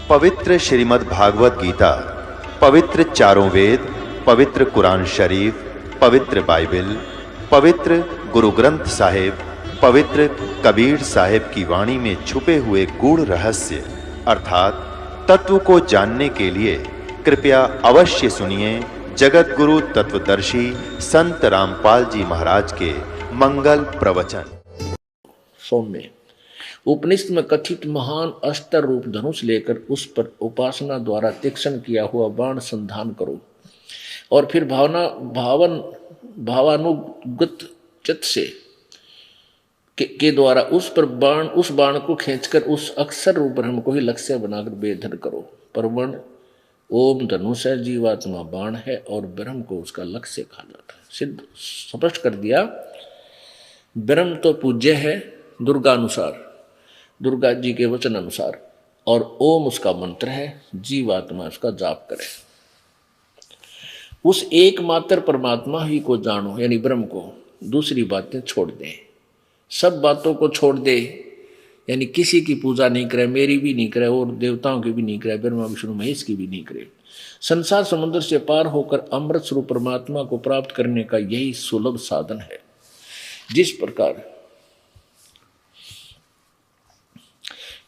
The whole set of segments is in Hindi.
पवित्र श्रीमद् भागवत गीता, पवित्र चारों वेद, पवित्र कुरान शरीफ, पवित्र बाइबल, पवित्र गुरु ग्रंथ साहिब, पवित्र कबीर साहिब की वाणी में छुपे हुए गूढ़ रहस्य अर्थात तत्व को जानने के लिए कृपया अवश्य सुनिए जगत गुरु तत्वदर्शी संत रामपाल जी महाराज के मंगल प्रवचन। सौम्य उपनिषद में कथित महान अस्त्र रूप धनुष लेकर उस पर उपासना द्वारा तीक्ष्ण किया हुआ बाण संधान करो और फिर भावानुगत चित्त से के द्वारा उस बाण को खींचकर उस अक्षर रूप ब्रह्म को ही लक्ष्य बनाकर वेधन करो। परवण ओम धनुष है, जीवात्मा बाण है और ब्रह्म को उसका लक्ष्य कहा जाता है। सिद्ध स्पष्ट कर दिया। ब्रह्म तो पूज्य है दुर्गा जी के वचन अनुसार, और ओम उसका मंत्र है, जीवात्मा उसका जाप करे। उस एकमात्र परमात्मा ही को जानो यानी ब्रह्म को, दूसरी बातें छोड़ दें, सब बातों को छोड़ दे यानी किसी की पूजा नहीं करे, मेरी भी नहीं करे और देवताओं की भी नहीं करे, ब्रह्मा विष्णु महेश की भी नहीं करे। संसार समुद्र से पार होकर अमृत स्वरूप परमात्मा को प्राप्त करने का यही सुलभ साधन है। जिस प्रकार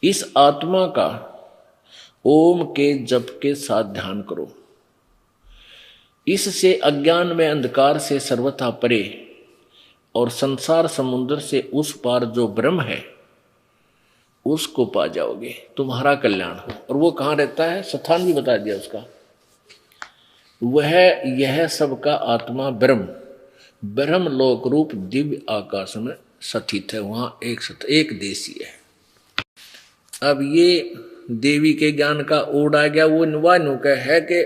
इस आत्मा का ओम के जप के साथ ध्यान करो, इससे अज्ञान में अंधकार से सर्वथा परे और संसार समुद्र से उस पार जो ब्रह्म है उसको पा जाओगे, तुम्हारा कल्याण हो। और वो कहाँ रहता है, स्थान भी बता दिया उसका। वह यह सबका आत्मा ब्रह्म लोक रूप दिव्य आकाश में स्थित है, वहां एक देशी है। अब ये देवी के ज्ञान का ओढ़ आ गया, वो निवानु का है कि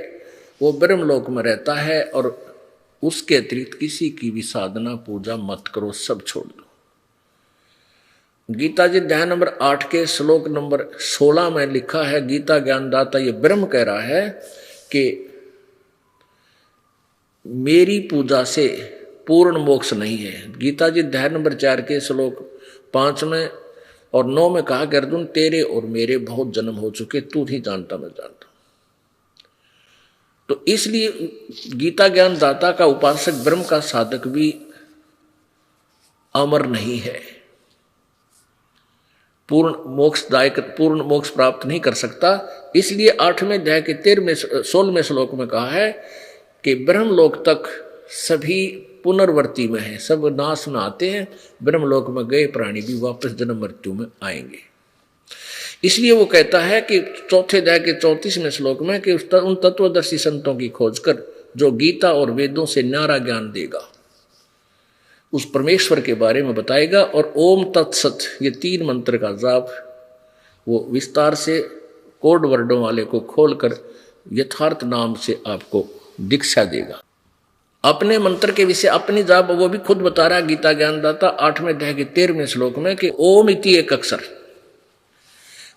वो ब्रह्मलोक में रहता है और उसके अतिरिक्त किसी की भी साधना पूजा मत करो, सब छोड़ दो। गीता जी अध्याय नंबर 8 के श्लोक नंबर 16 में लिखा है, गीता ज्ञानदाता ये ब्रह्म कह रहा है कि मेरी पूजा से पूर्ण मोक्ष नहीं है। गीता जी अध्याय नंबर 4 के श्लोक 5 में और 9 में कहा कि अर्जुन तेरे और मेरे बहुत जन्म हो चुके, तू नहीं जानता मैं जानता। तो इसलिए गीता ज्ञान दाता का उपासक ब्रह्म का साधक भी अमर नहीं है, पूर्ण मोक्ष प्राप्त नहीं कर सकता। इसलिए 8वें अध्याय के 16वें श्लोक में कहा है कि ब्रह्मलोक तक सभी पुनर्वर्ती में है, सब नाश में आते हैं, ब्रह्मलोक में गए प्राणी भी वापस जन्म मृत्यु में आएंगे। इसलिए वो कहता है कि 4थे अध्याय के 34वें श्लोक में कि उन तत्वदर्शी संतों की खोज कर जो गीता और वेदों से न्यारा ज्ञान देगा, उस परमेश्वर के बारे में बताएगा। और ओम तत्सत ये 3 मंत्र का जाप वो विस्तार से कोड वर्डों वाले को खोलकर यथार्थ नाम से आपको दीक्षा देगा। अपने मंत्र के विषय अपनी जाप वो भी खुद बता रहा है गीता ज्ञानदाता 8वें अध्याय के 13वें श्लोक में कि ओम इति एक अक्षर,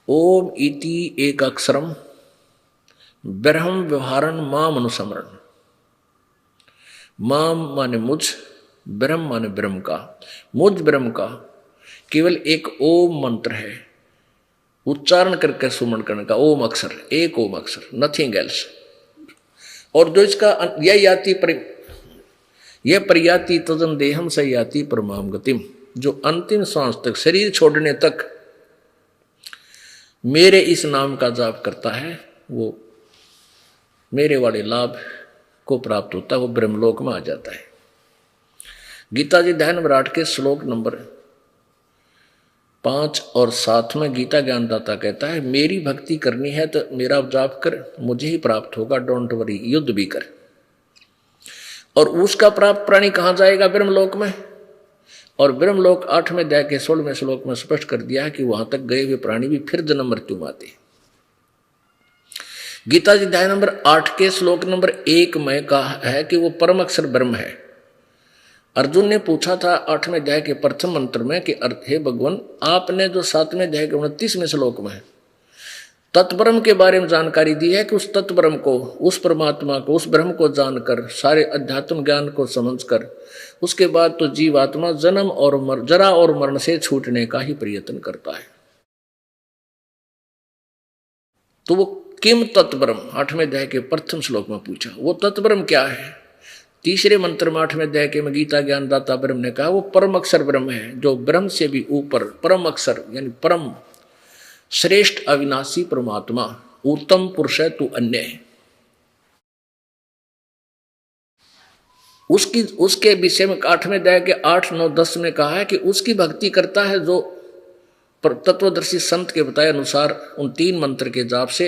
ओम इति एक अक्षरम ब्रह्म व्यवहारन माम अनुसमरण। माम माने मुझ, ब्रह्म माने ब्रह्म का, मुझ ब्रह्म का केवल एक ओम मंत्र है, उच्चारण करके सुमरण करने का ओम अक्षर, एक ओम अक्षर, नथिंग एल्स। और जो इसका यह प्रयाति तजन देहम से याति परमाम गतिम, जो अंतिम सांस तक शरीर छोड़ने तक मेरे इस नाम का जाप करता है वो मेरे वाले लाभ को प्राप्त होता है, वो ब्रह्मलोक में आ जाता है। गीता जी अध्याय नंबर 8 के श्लोक नंबर 5 और 7 में गीता ज्ञानदाता कहता है मेरी भक्ति करनी है तो मेरा जाप कर, मुझे ही प्राप्त होगा, डोंट वरी, युद्ध भी कर। और उसका प्राप्त प्राणी कहां जाएगा, ब्रह्मलोक में। और ब्रह्मलोक 8वें अध्याय के 16वें श्लोक में स्पष्ट कर दिया है कि वहां तक गए हुए प्राणी भी फिर जन्म मृत्यु में आते। गीता जी अध्याय नंबर 8 के श्लोक नंबर 1 में कहा है कि वो परम अक्षर ब्रह्म है। अर्जुन ने पूछा था 8वें अध्याय के प्रथम मंत्र में कि हे भगवान, आपने जो 7वें अध्याय के 29वें श्लोक में तत्ब्रह्म के बारे में जानकारी दी है कि उस तत्ब्रह्म को, उस परमात्मा को, उस ब्रह्म को जानकर, सारे अध्यात्म ज्ञान को समझकर उसके बाद तो जीवात्मा जन्म और जरा और मरण से छूटने का ही प्रयत्न करता है। तो वो किम तत्ब्रह्म 8वें अध्याय के प्रथम श्लोक में पूछा, वो तत्ब्रह्म क्या है। तीसरे मंत्र में 8वें अध्याय के में गीता ज्ञानदाता ब्रह्म ने कहा वो परम अक्षर ब्रह्म है, जो ब्रह्म से भी ऊपर परम अक्षर यानी परम श्रेष्ठ अविनाशी परमात्मा उत्तम पुरुष है, तू अन्य है। उसके विषय में 8वें अध्याय के 8, 9, 10 में कहा है कि उसकी भक्ति करता है जो तत्वदर्शी संत के बताए अनुसार उन 3 मंत्र के जाप से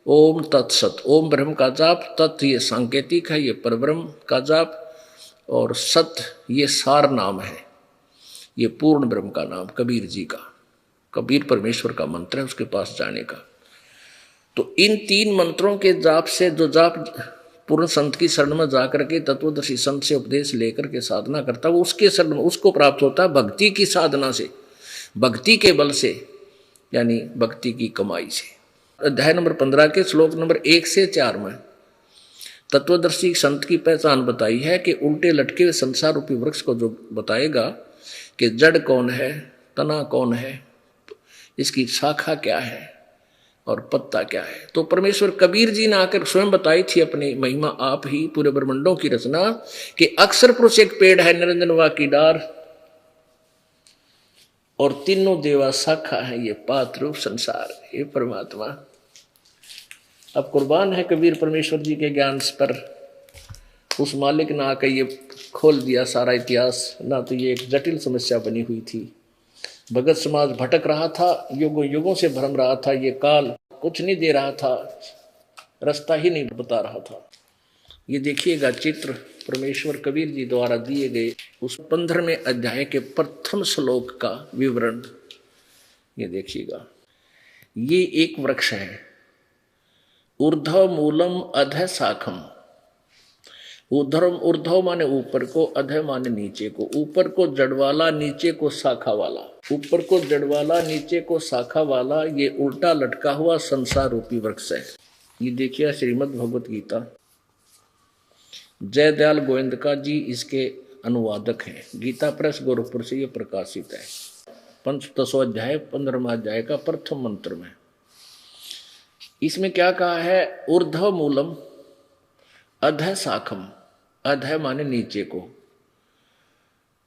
ओम तत्सत, ओम ब्रह्म का जाप, तत् ये सांकेतिक है, ये परब्रह्म का जाप, और सत ये सार नाम है, ये पूर्ण ब्रह्म का नाम कबीर जी का, कबीर परमेश्वर का मंत्र है उसके पास जाने का। तो इन 3 मंत्रों के जाप से जो जाप पूर्ण संत की शरण में जाकर के तत्वदर्शी संत से उपदेश लेकर के साधना करता है, वो उसके शरण में उसको प्राप्त होता है भक्ति की साधना से, भक्ति के बल से, यानी भक्ति की कमाई से। अध्याय नंबर 15 के श्लोक नंबर 1 से 4 में तत्वदर्शी संत की पहचान बताई है कि उल्टे लटके हुए संसार रूपी वृक्ष को जो बताएगा कि जड़ कौन है, तना कौन है, इसकी शाखा क्या है और पत्ता क्या है। तो परमेश्वर कबीर जी ने आकर स्वयं बताई थी अपनी महिमा, आप ही पूरे ब्रह्मंडों की रचना, कि अक्षर पुरुष एक पेड़ है, निरंजन वा की डार, और तीनों देवा शाखा है, ये पात रूप संसार, ये परमात्मा। अब कुर्बान है कबीर परमेश्वर जी के ज्ञान पर, उस मालिक ने आकर ये खोल दिया सारा इतिहास, ना तो ये एक जटिल समस्या बनी हुई थी। भगत समाज भटक रहा था, युगों युगों से भ्रम रहा था, ये काल कुछ नहीं दे रहा था, रास्ता ही नहीं बता रहा था। ये देखिएगा चित्र परमेश्वर कबीर जी द्वारा दिए गए उस 15वें अध्याय के प्रथम श्लोक का विवरण, ये देखिएगा। ये एक वृक्ष है, ऊर्ध्व मूलम अधः शाखम। ऊर्ध्व माने ऊपर को, अधः माने नीचे को, ऊपर को जड़ वाला, नीचे को शाखा वाला, ऊपर को जड़ वाला, नीचे को शाखा वाला, ये उल्टा लटका हुआ संसार रूपी वृक्ष है। ये देखिए श्रीमद् भगवत गीता, जयदयाल गोविंदका जी इसके अनुवादक हैं, गीता प्रेस गोरखपुर से ये प्रकाशित है। 15वां अध्याय 15वां अध्याय का प्रथम मंत्र में इसमें क्या कहा है, ऊर्ध्व मूलम अधः शाखम, अधः माने नीचे को,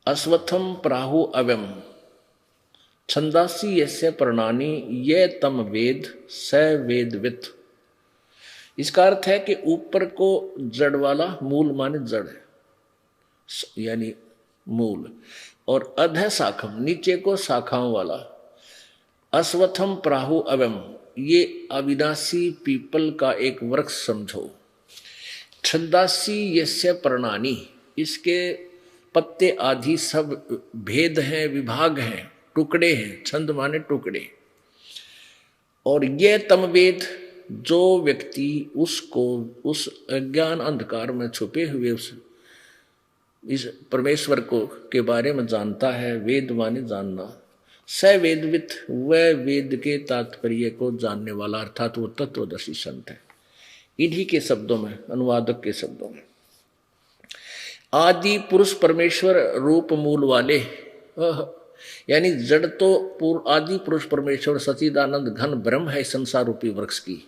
अश्वत्थम प्राहु अव्यम, छंदासी यस्य प्रणानी ये तम वेद स वेदवित। इसका अर्थ है कि ऊपर को जड़ वाला, मूल माने जड़ है यानी मूल, और अधः शाखम नीचे को शाखाओं वाला, अश्वत्थम प्राहु अव्यम ये अविनाशी पीपल का एक वृक्ष समझो, छंदासी यस्य प्रणानी इसके पत्ते आदि सब भेद हैं, विभाग हैं, टुकड़े हैं, छंद माने टुकड़े, और ये तम वेद जो व्यक्ति उसको उस अज्ञान अंधकार में छुपे हुए इस परमेश्वर को के बारे में जानता है, वेद माने जानना, स वेदवित वह वेद के तात्पर्य को जानने वाला, अर्थात वो तत्वदर्शी संत है। इन्हीं के शब्दों में, अनुवादक के शब्दों में, आदि पुरुष परमेश्वर रूप मूल वाले, यानी जड़ तो पूर्व आदि पुरुष परमेश्वर सच्चिदानंद घन ब्रह्म है संसार रूपी वृक्ष की।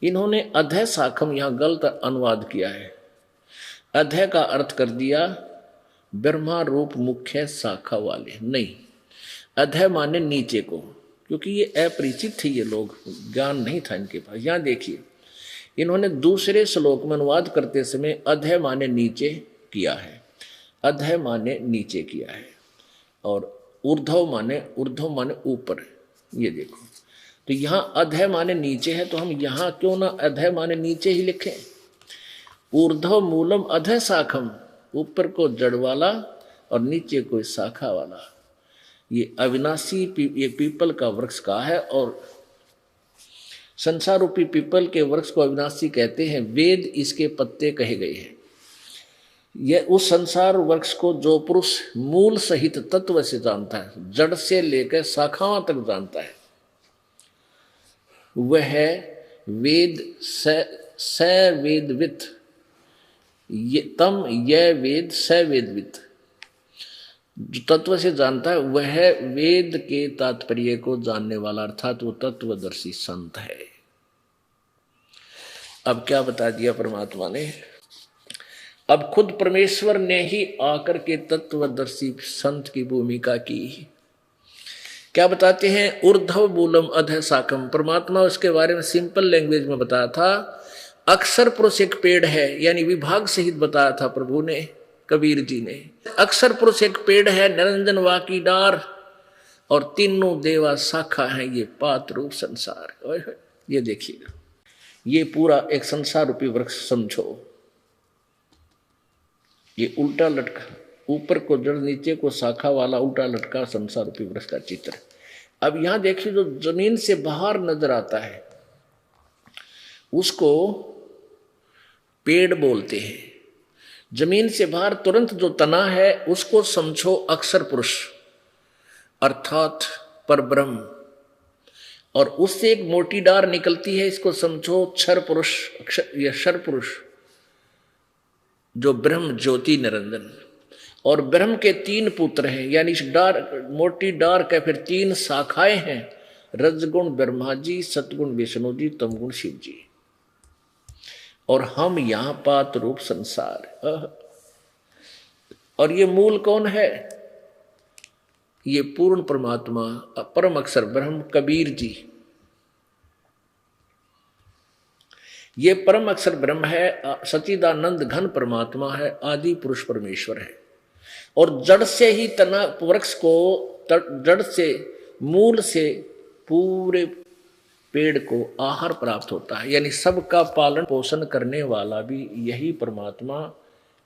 इन्होंने अधः शाखम यहां गलत अनुवाद किया है, अधः का अर्थ कर दिया ब्रह्मा रूप मुख्य शाखा वाले, नहीं, अधः माने नीचे को, क्योंकि ये अपरिचित थे, ये लोग ज्ञान नहीं था इनके पास। यहां देखिए इन्होंने दूसरे श्लोक में अनुवाद करते समय अधः माने नीचे किया है, अधः माने नीचे किया है, और ऊर्ध्व माने ऊपर। ये देखो, तो यहाँ अधः माने नीचे है, तो हम यहाँ क्यों ना अधः माने नीचे ही लिखें। ऊर्ध्व मूलम अधः शाखम, ऊपर को जड़ वाला और नीचे को शाखा वाला, ये अविनाशी ये पीपल का वृक्ष का है, और संसार रूपी पीपल के वृक्ष को अविनाशी कहते हैं। वेद इसके पत्ते कहे गए हैं। यह उस संसार वृक्ष को जो पुरुष मूल सहित तत्व से जानता है, जड़ से लेकर शाखाओं तक जानता है, वह वेद स वेदवित, तम यह वेद स वेदवित, जो तत्व से जानता है वह वेद के तात्पर्य को जानने वाला, अर्थात वो तत्वदर्शी संत है। अब क्या बता दिया परमात्मा ने, अब खुद परमेश्वर ने ही आकर के तत्वदर्शी संत की भूमिका की। क्या बताते हैं, ऊर्ध्व मूलम अधः शाखम। परमात्मा उसके बारे में सिंपल लैंग्वेज में बताया था। अक्षर पुरुष एक पेड़ है, यानी विभाग सहित बताया था प्रभु ने, कबीर जी ने। अक्षर पुरुष एक पेड़ है, निरंजन वाकी डार, और तीनों देवा शाखा है, ये पात रूप संसार। ये देखिएगा, ये पूरा एक संसार रूपी वृक्ष समझो। ये उल्टा लटका, ऊपर को जड़ नीचे को शाखा वाला उल्टा लटका संसार रूपी वृक्ष का चित्र। अब यहां देखिए, जो जमीन से बाहर नजर आता है उसको पेड़ बोलते हैं। जमीन से बाहर तुरंत जो तना है उसको समझो अक्षर पुरुष अर्थात परब्रह्म, और उससे एक मोटी डार निकलती है, इसको समझो क्षर पुरुष या क्षर पुरुष, जो ब्रह्म ज्योति निरंजन। और ब्रह्म के तीन पुत्र हैं, यानी इस डार, मोटी डार के फिर तीन शाखाएं हैं, रजगुण ब्रह्मा जी, सतगुण विष्णु जी, तमगुण शिव जी, और हम यहां पात रूप संसार। और ये मूल कौन है, ये पूर्ण परमात्मा परम अक्षर ब्रह्म कबीर जी। ये परम अक्षर ब्रह्म है, सच्चिदानंद घन परमात्मा है, आदि पुरुष परमेश्वर है। और जड़ से ही तना वृक्ष को, जड़ से मूल से पूरे पेड़ को आहार प्राप्त होता है, यानी सबका पालन पोषण करने वाला भी यही परमात्मा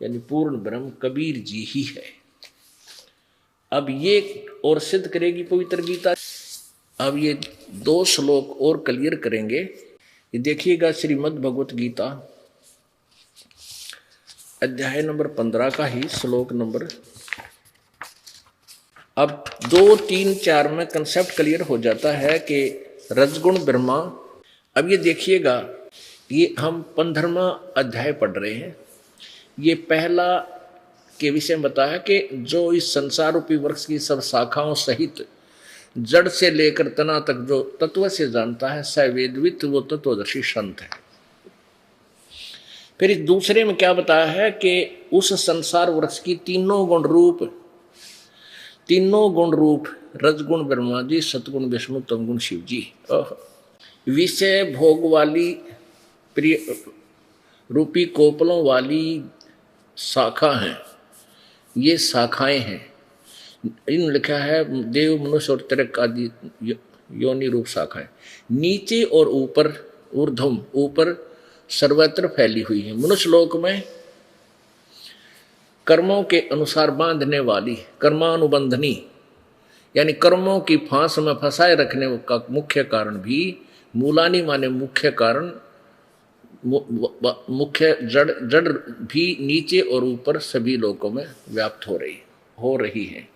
यानी पूर्ण ब्रह्म कबीर जी ही है। अब ये और सिद्ध करेगी पवित्र गीता। अब ये 2 श्लोक और क्लियर करेंगे। ये देखिएगा, श्रीमद् भगवत गीता अध्याय नंबर 15 का ही श्लोक नंबर, अब 2, 3, 4 में कंसेप्ट क्लियर हो जाता है कि रजगुण ब्रह्मा। अब ये देखिएगा, ये हम 15वां अध्याय पढ़ रहे हैं। ये पहला के विषय में बताया कि जो इस संसार रूपी वृक्ष की सब शाखाओं सहित जड़ से लेकर तना तक जो तत्व से जानता है, स वेदवित, वो तत्वदर्शी संत है। फिर इस दूसरे में क्या बताया है कि उस संसार वृक्ष की तीनों गुण रूप रजगुण ब्रह्मा जी, सतगुण विष्णु, तमगुण शिव जी, विषय भोग वाली प्रिय रूपी कोपलों वाली शाखा हैं। ये शाखाएं हैं, इन लिखा है देव, मनुष्य और त्रिक आदि योनि रूप शाखाएं। नीचे और ऊपर, ऊर्ध्वम, ऊपर सर्वत्र फैली हुई है। मनुष्य लोक में कर्मों के अनुसार बांधने वाली, कर्मानुबंधनी, यानी कर्मों की फांस में फंसाए रखने का मुख्य कारण भी, मूलानी माने मुख्य कारण, मुख्य जड़ भी नीचे और ऊपर सभी लोकों में व्याप्त हो रही है।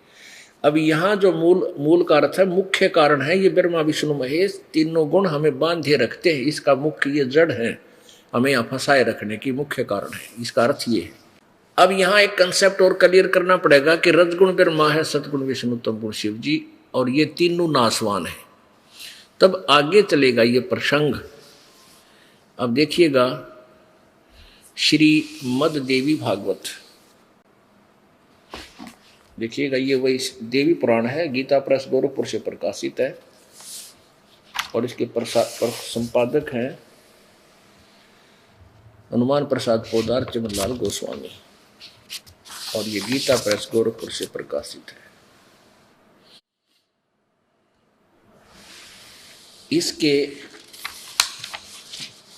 अब यहाँ जो मूल का अर्थ है, मुख्य कारण है, ये ब्रह्मा विष्णु महेश तीनों गुण हमें बांधे रखते हैं। इसका मुख्य ये जड़ है, हमें यहाँ फंसाए रखने की मुख्य कारण है, इसका अर्थ ये है। अब यहाँ एक कंसेप्ट और क्लियर करना पड़ेगा कि रजगुण ब्रह्मा है, सतगुण विष्णु, तमगुण शिव जी, और ये तीनों नासवान है। तब आगे चलेगा ये प्रसंग। अब देखिएगा, श्रीमद् देवी भागवत, देखिएगा, ये वही देवी पुराण है, गीता प्रेस गोरखपुर से प्रकाशित है, और इसके संपादक हैं हनुमान प्रसाद पोदार चमनलाल गोस्वामी, और ये गीता प्रेस गोरखपुर से प्रकाशित है। इसके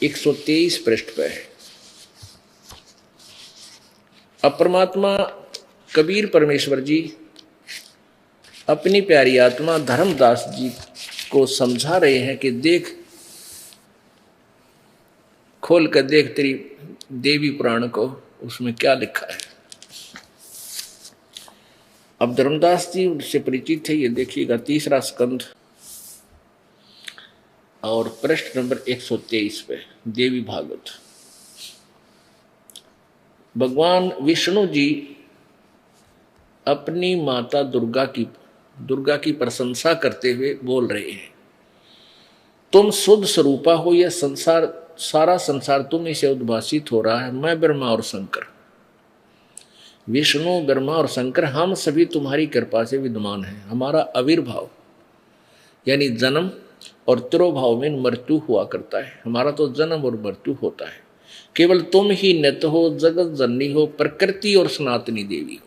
123 पृष्ठ पे है। अब परमात्मा कबीर परमेश्वर जी अपनी प्यारी आत्मा धर्मदास जी को समझा रहे हैं कि देख, खोल कर देख तेरी देवी पुराण को, उसमें क्या लिखा है। अब धर्मदास जी उससे परिचित है। ये देखिएगा, 3रा स्कंध और पृष्ठ नंबर 123 पे देवी भागवत। भगवान विष्णु जी अपनी माता दुर्गा की प्रशंसा करते हुए बोल रहे हैं, तुम शुद्ध स्वरूपा हो, यह संसार सारा संसार तुम्ही से उद्भासित हो रहा है। मैं ब्रह्मा और शंकर, विष्णु ब्रह्मा और शंकर, हम सभी तुम्हारी कृपा से विद्यमान हैं। हमारा आविर्भाव यानी जन्म और तिरोभाव में मृत्यु हुआ करता है। हमारा तो जन्म और मृत्यु होता है। केवल तुम ही नित हो, जगत जननी हो, प्रकृति और सनातनी देवी हो।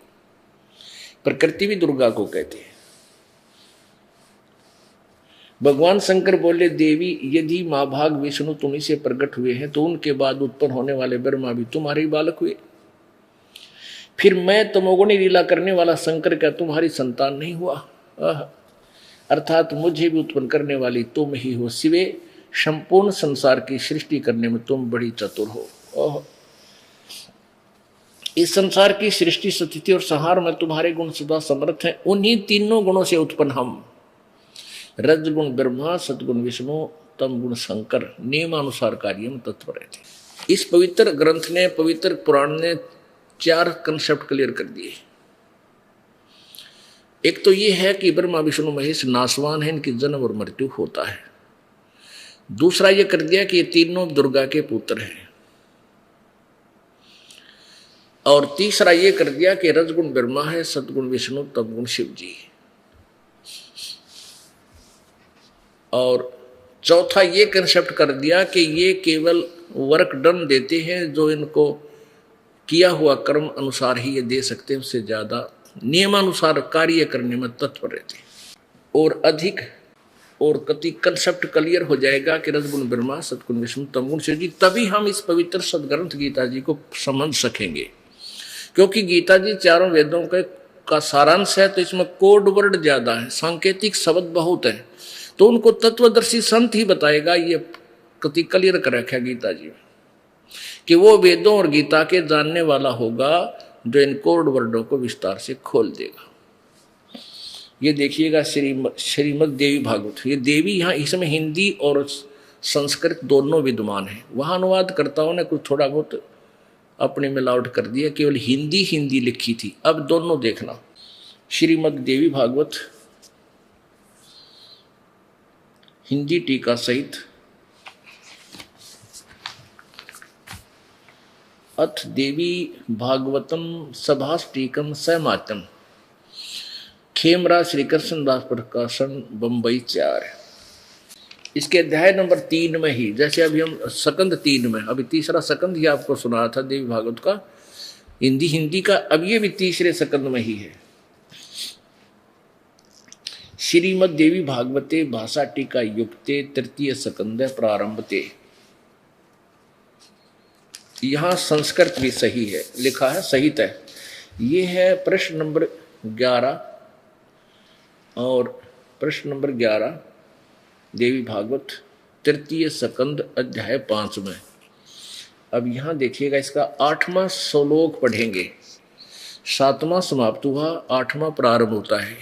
प्रकृति भी दुर्गा को कहते हैं। भगवान शंकर बोले, देवी यदि माँ भाग विष्णु तुम्ही से प्रकट हुए हैं तो उनके बाद उत्पन्न होने वाले ब्रह्मा भी तुम्हारे बालक हुए। फिर मैं तमोगुणी लीला करने वाला शंकर क्या तुम्हारी संतान नहीं हुआ? अर्थात मुझे भी उत्पन्न करने वाली तुम ही हो। शिवे, संपूर्ण संसार की सृष्टि करने में तुम बड़ी चतुर हो। इस संसार की सृष्टि, स्थिति और संहार में तुम्हारे गुण सदा समर्थ हैं। उन्हीं तीनों गुणों से उत्पन्न हम, रजगुण ब्रह्मा, सतगुण विष्णु, तम गुण शंकर, नियमानुसार कार्य में तत्पर रहते। इस पवित्र ग्रंथ ने, पवित्र पुराण ने 4 कंसेप्ट क्लियर कर दिए। एक तो ये है कि ब्रह्मा विष्णु महेश नासवान है, इनकी जन्म और मृत्यु होता है। दूसरा ये कर दिया कि ये तीनों दुर्गा के पुत्र हैं। और तीसरा ये कर दिया कि रजगुण ब्रह्मा है, सतगुण विष्णु, तमगुण शिव जी। और चौथा ये कंसेप्ट कर दिया कि ये केवल वर्क डन देते हैं, जो इनको किया हुआ कर्म अनुसार ही ये दे सकते हैं, उससे ज्यादा नियमानुसार कार्य करने में तत्पर रहते हैं। और अधिक और कति कंसेप्ट क्लियर हो जाएगा कि रजगुण ब्रह्मा, सतगुण विष्णु, तमगुण शिव जी, तभी हम इस पवित्र सदग्रंथ गीता जी को समझ सकेंगे। क्योंकि गीता जी चारों वेदों का सारांश है, तो इसमें कोड वर्ड ज्यादा है, सांकेतिक शब्द बहुत है, तो उनको तत्वदर्शी संत ही बताएगा। ये कति क्लियर कर रखा है गीता जी कि वो वेदों और गीता के जानने वाला होगा जो इन कोड वर्डों को विस्तार से खोल देगा। ये देखिएगा श्रीमद् देवी भागवत। ये देवी यहाँ इसमें हिंदी और संस्कृत दोनों विद्यमान है। वहाँ अनुवादकर्ताओं ने कुछ थोड़ा बहुत अपनी मिलावट कर दिया, केवल हिंदी लिखी थी। अब दोनों देखना, श्रीमद् देवी भागवत हिंदी टीका सहित अथ देवी भागवतम सभाष्टीकम समातम, खेमरा श्री कृष्णदास प्रकाशन, बम्बई 4। इसके अध्याय नंबर 3 में ही, जैसे अभी हम सकंद 3 में, अभी तीसरा सकंद ही आपको सुना था देवी भागवत का हिंदी का, अब ये भी तीसरे सकंद में ही है। श्रीमद् देवी भागवते भाषा टीका युक्ते तृतीय सकंद प्रारंभते। यहाँ संस्कृत भी सही है, लिखा है सहित है। ये है प्रश्न नंबर 11 और प्रश्न नंबर 11 देवी भागवत तृतीय सकंद अध्याय 5 में। अब यहाँ देखिएगा, इसका 8वां श्लोक पढ़ेंगे। 7वां समाप्त हुआ, 8वां प्रारंभ होता है।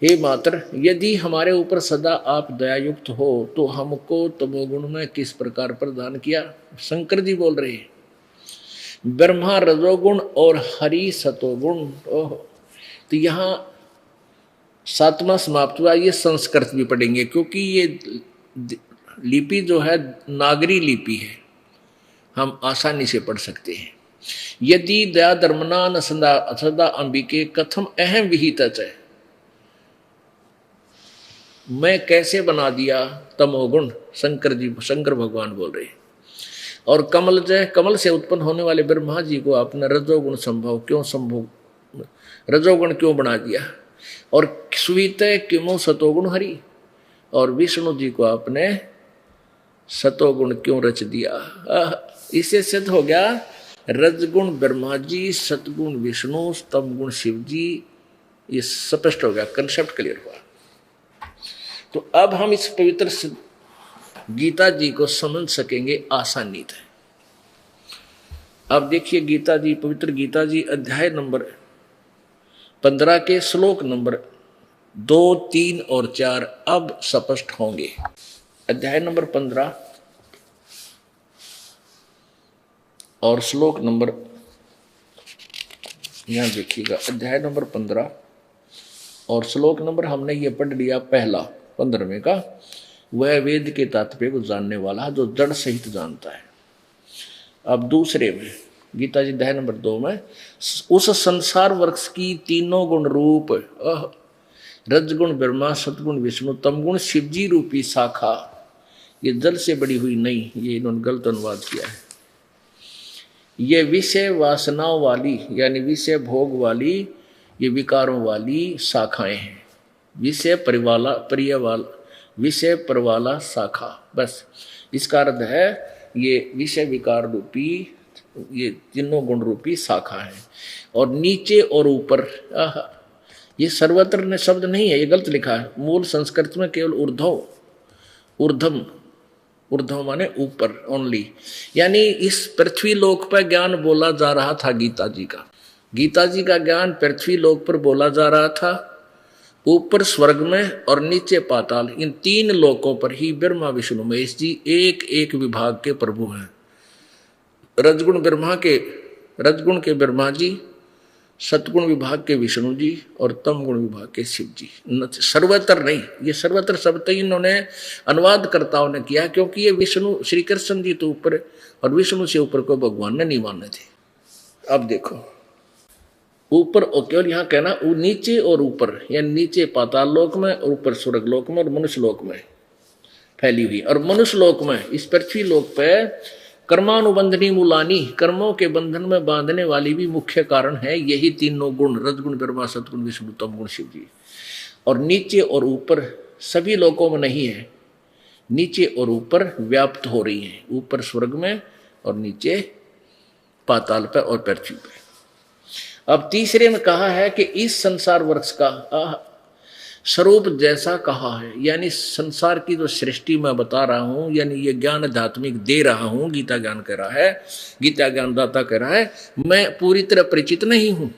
हे मातर, यदि हमारे ऊपर सदा आप दयायुक्त हो तो हमको तमोगुण में किस प्रकार प्रदान किया? शंकर जी बोल रहे हैं। ब्रह्मा रजोगुण और हरि सतोगुण। तो यहाँ 7वां समाप्त हुआ। ये संस्कृत भी पढ़ेंगे क्योंकि ये लिपि जो है नागरी लिपि है, हम आसानी से पढ़ सकते हैं। यदि दया धर्मना न सदा अंबिके कथम अहम विहित है। मैं कैसे बना दिया तमोगुण? शंकर भगवान बोल रहे हैं। और कमल से उत्पन्न होने वाले ब्रह्मा जी को आपने रजोगुण रजोगुण क्यों बना दिया? और सुवित क्यों सतोगुण हरि? और विष्णु जी को आपने सतोगुण क्यों रच दिया? इससे सिद्ध हो गया रजगुण ब्रह्मा जी, सतगुण विष्णु, तमगुण शिव जी। ये स्पष्ट हो गया, कंसेप्ट क्लियर हुआ। तो अब हम इस पवित्र गीता जी को समझ सकेंगे आसानी से। अब देखिए गीता जी, पवित्र गीता जी अध्याय नंबर 15 के श्लोक नंबर 2, 3 और 4 अब स्पष्ट होंगे। अध्याय नंबर 15 और श्लोक नंबर, यहां देखिएगा, अध्याय नंबर 15 और श्लोक नंबर हमने ये पढ़ लिया पहला 15वें का। वह वेद के तात्पर्य को जानने वाला जो जड़ सहित जानता है। अब दूसरे में गीता जी अध्याय नंबर 2 में उस संसार वृक्ष की तीनों गुण रूप रजगुण ब्रह्मा, सतगुण विष्णु, तमगुण शिवजी रूपी शाखा, ये जल से बड़ी हुई नहीं, ये इन्होंने गलत अनुवाद किया है। ये विषय वासनाओं वाली यानी विषय भोग वाली, ये विकारों वाली शाखाएं हैं। विषय विषय परवाला शाखा, बस इसका अर्थ है ये विषय विकार रूपी ये तीनों गुण रूपी शाखा है। और नीचे और ऊपर, ये सर्वत्र ने शब्द नहीं है, ये गलत लिखा है। मूल संस्कृत में केवल ऊर्ध्व माने ऊपर ओनली, यानी इस पृथ्वी लोक पर ज्ञान बोला जा रहा था। गीता जी का ज्ञान पृथ्वी लोक पर बोला जा रहा था, ऊपर स्वर्ग में और नीचे पाताल, इन 3 लोकों पर ही ब्रह्मा विष्णु महेश जी एक एक विभाग के प्रभु हैं। रजगुण के ब्रह्मा जी, सतगुण विभाग के विष्णु जी और तमगुण विभाग के शिव जी। सर्वत्र नहीं, ये सर्वत्र शब्द इन्होंने अनुवादकर्ताओं ने किया, क्योंकि ये विष्णु श्री कृष्ण जी तो ऊपर और विष्णु से ऊपर को भगवान ने नहीं माने थे। अब देखो ऊपर और केवल यहाँ कहना नीचे और ऊपर, यानी नीचे पाताल लोक में और ऊपर स्वर्ग लोक में और मनुष्य लोक में फैली हुई। और मनुष्य लोक में इस पृथ्वी लोक पे कर्मानुबंधनी मूलानी, कर्मों के बंधन में बांधने वाली भी मुख्य कारण है यही तीनों गुण, रजगुण ब्रह्मा, सतगुण विष्णु, तमगुण शिव जी। और नीचे और ऊपर सभी लोकों में नहीं है, नीचे और ऊपर व्याप्त हो रही है, ऊपर स्वर्ग में और नीचे पाताल पर और पृथ्वी पर। अब तीसरे में कहा है कि इस संसार वृक्ष का स्वरूप जैसा कहा है, यानी संसार की जो सृष्टि मैं बता रहा हूं, यानी ये ज्ञान आध्यात्मिक दे रहा हूं, गीता ज्ञान कह रहा है, गीता ज्ञानदाता कह रहा है, मैं पूरी तरह परिचित नहीं हूं।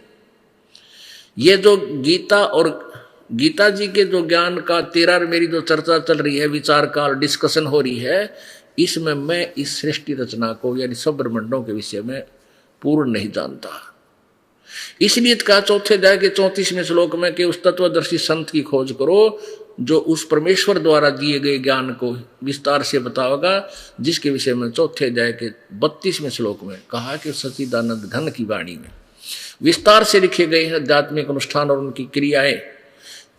ये जो गीता और गीता जी के जो ज्ञान का तेरा मेरी जो चर्चा चल रही है, विचार काल डिस्कशन हो रही है, इसमें मैं इस सृष्टि रचना को यानी सब ब्रह्मांडों के विषय में पूर्ण नहीं जानता। इसलिए कहा चौथे अध्याय के 34वें श्लोक में कि उस तत्वदर्शी संत की खोज करो जो उस परमेश्वर द्वारा दिए गए ज्ञान को विस्तार से बताओगा, जिसके विषय में चौथे अध्याय के 32वें श्लोक में कहा कि सच्चिदानंद घन की वाणी में विस्तार से लिखे गए हैं आध्यात्मिक अनुष्ठान और उनकी क्रियाएं,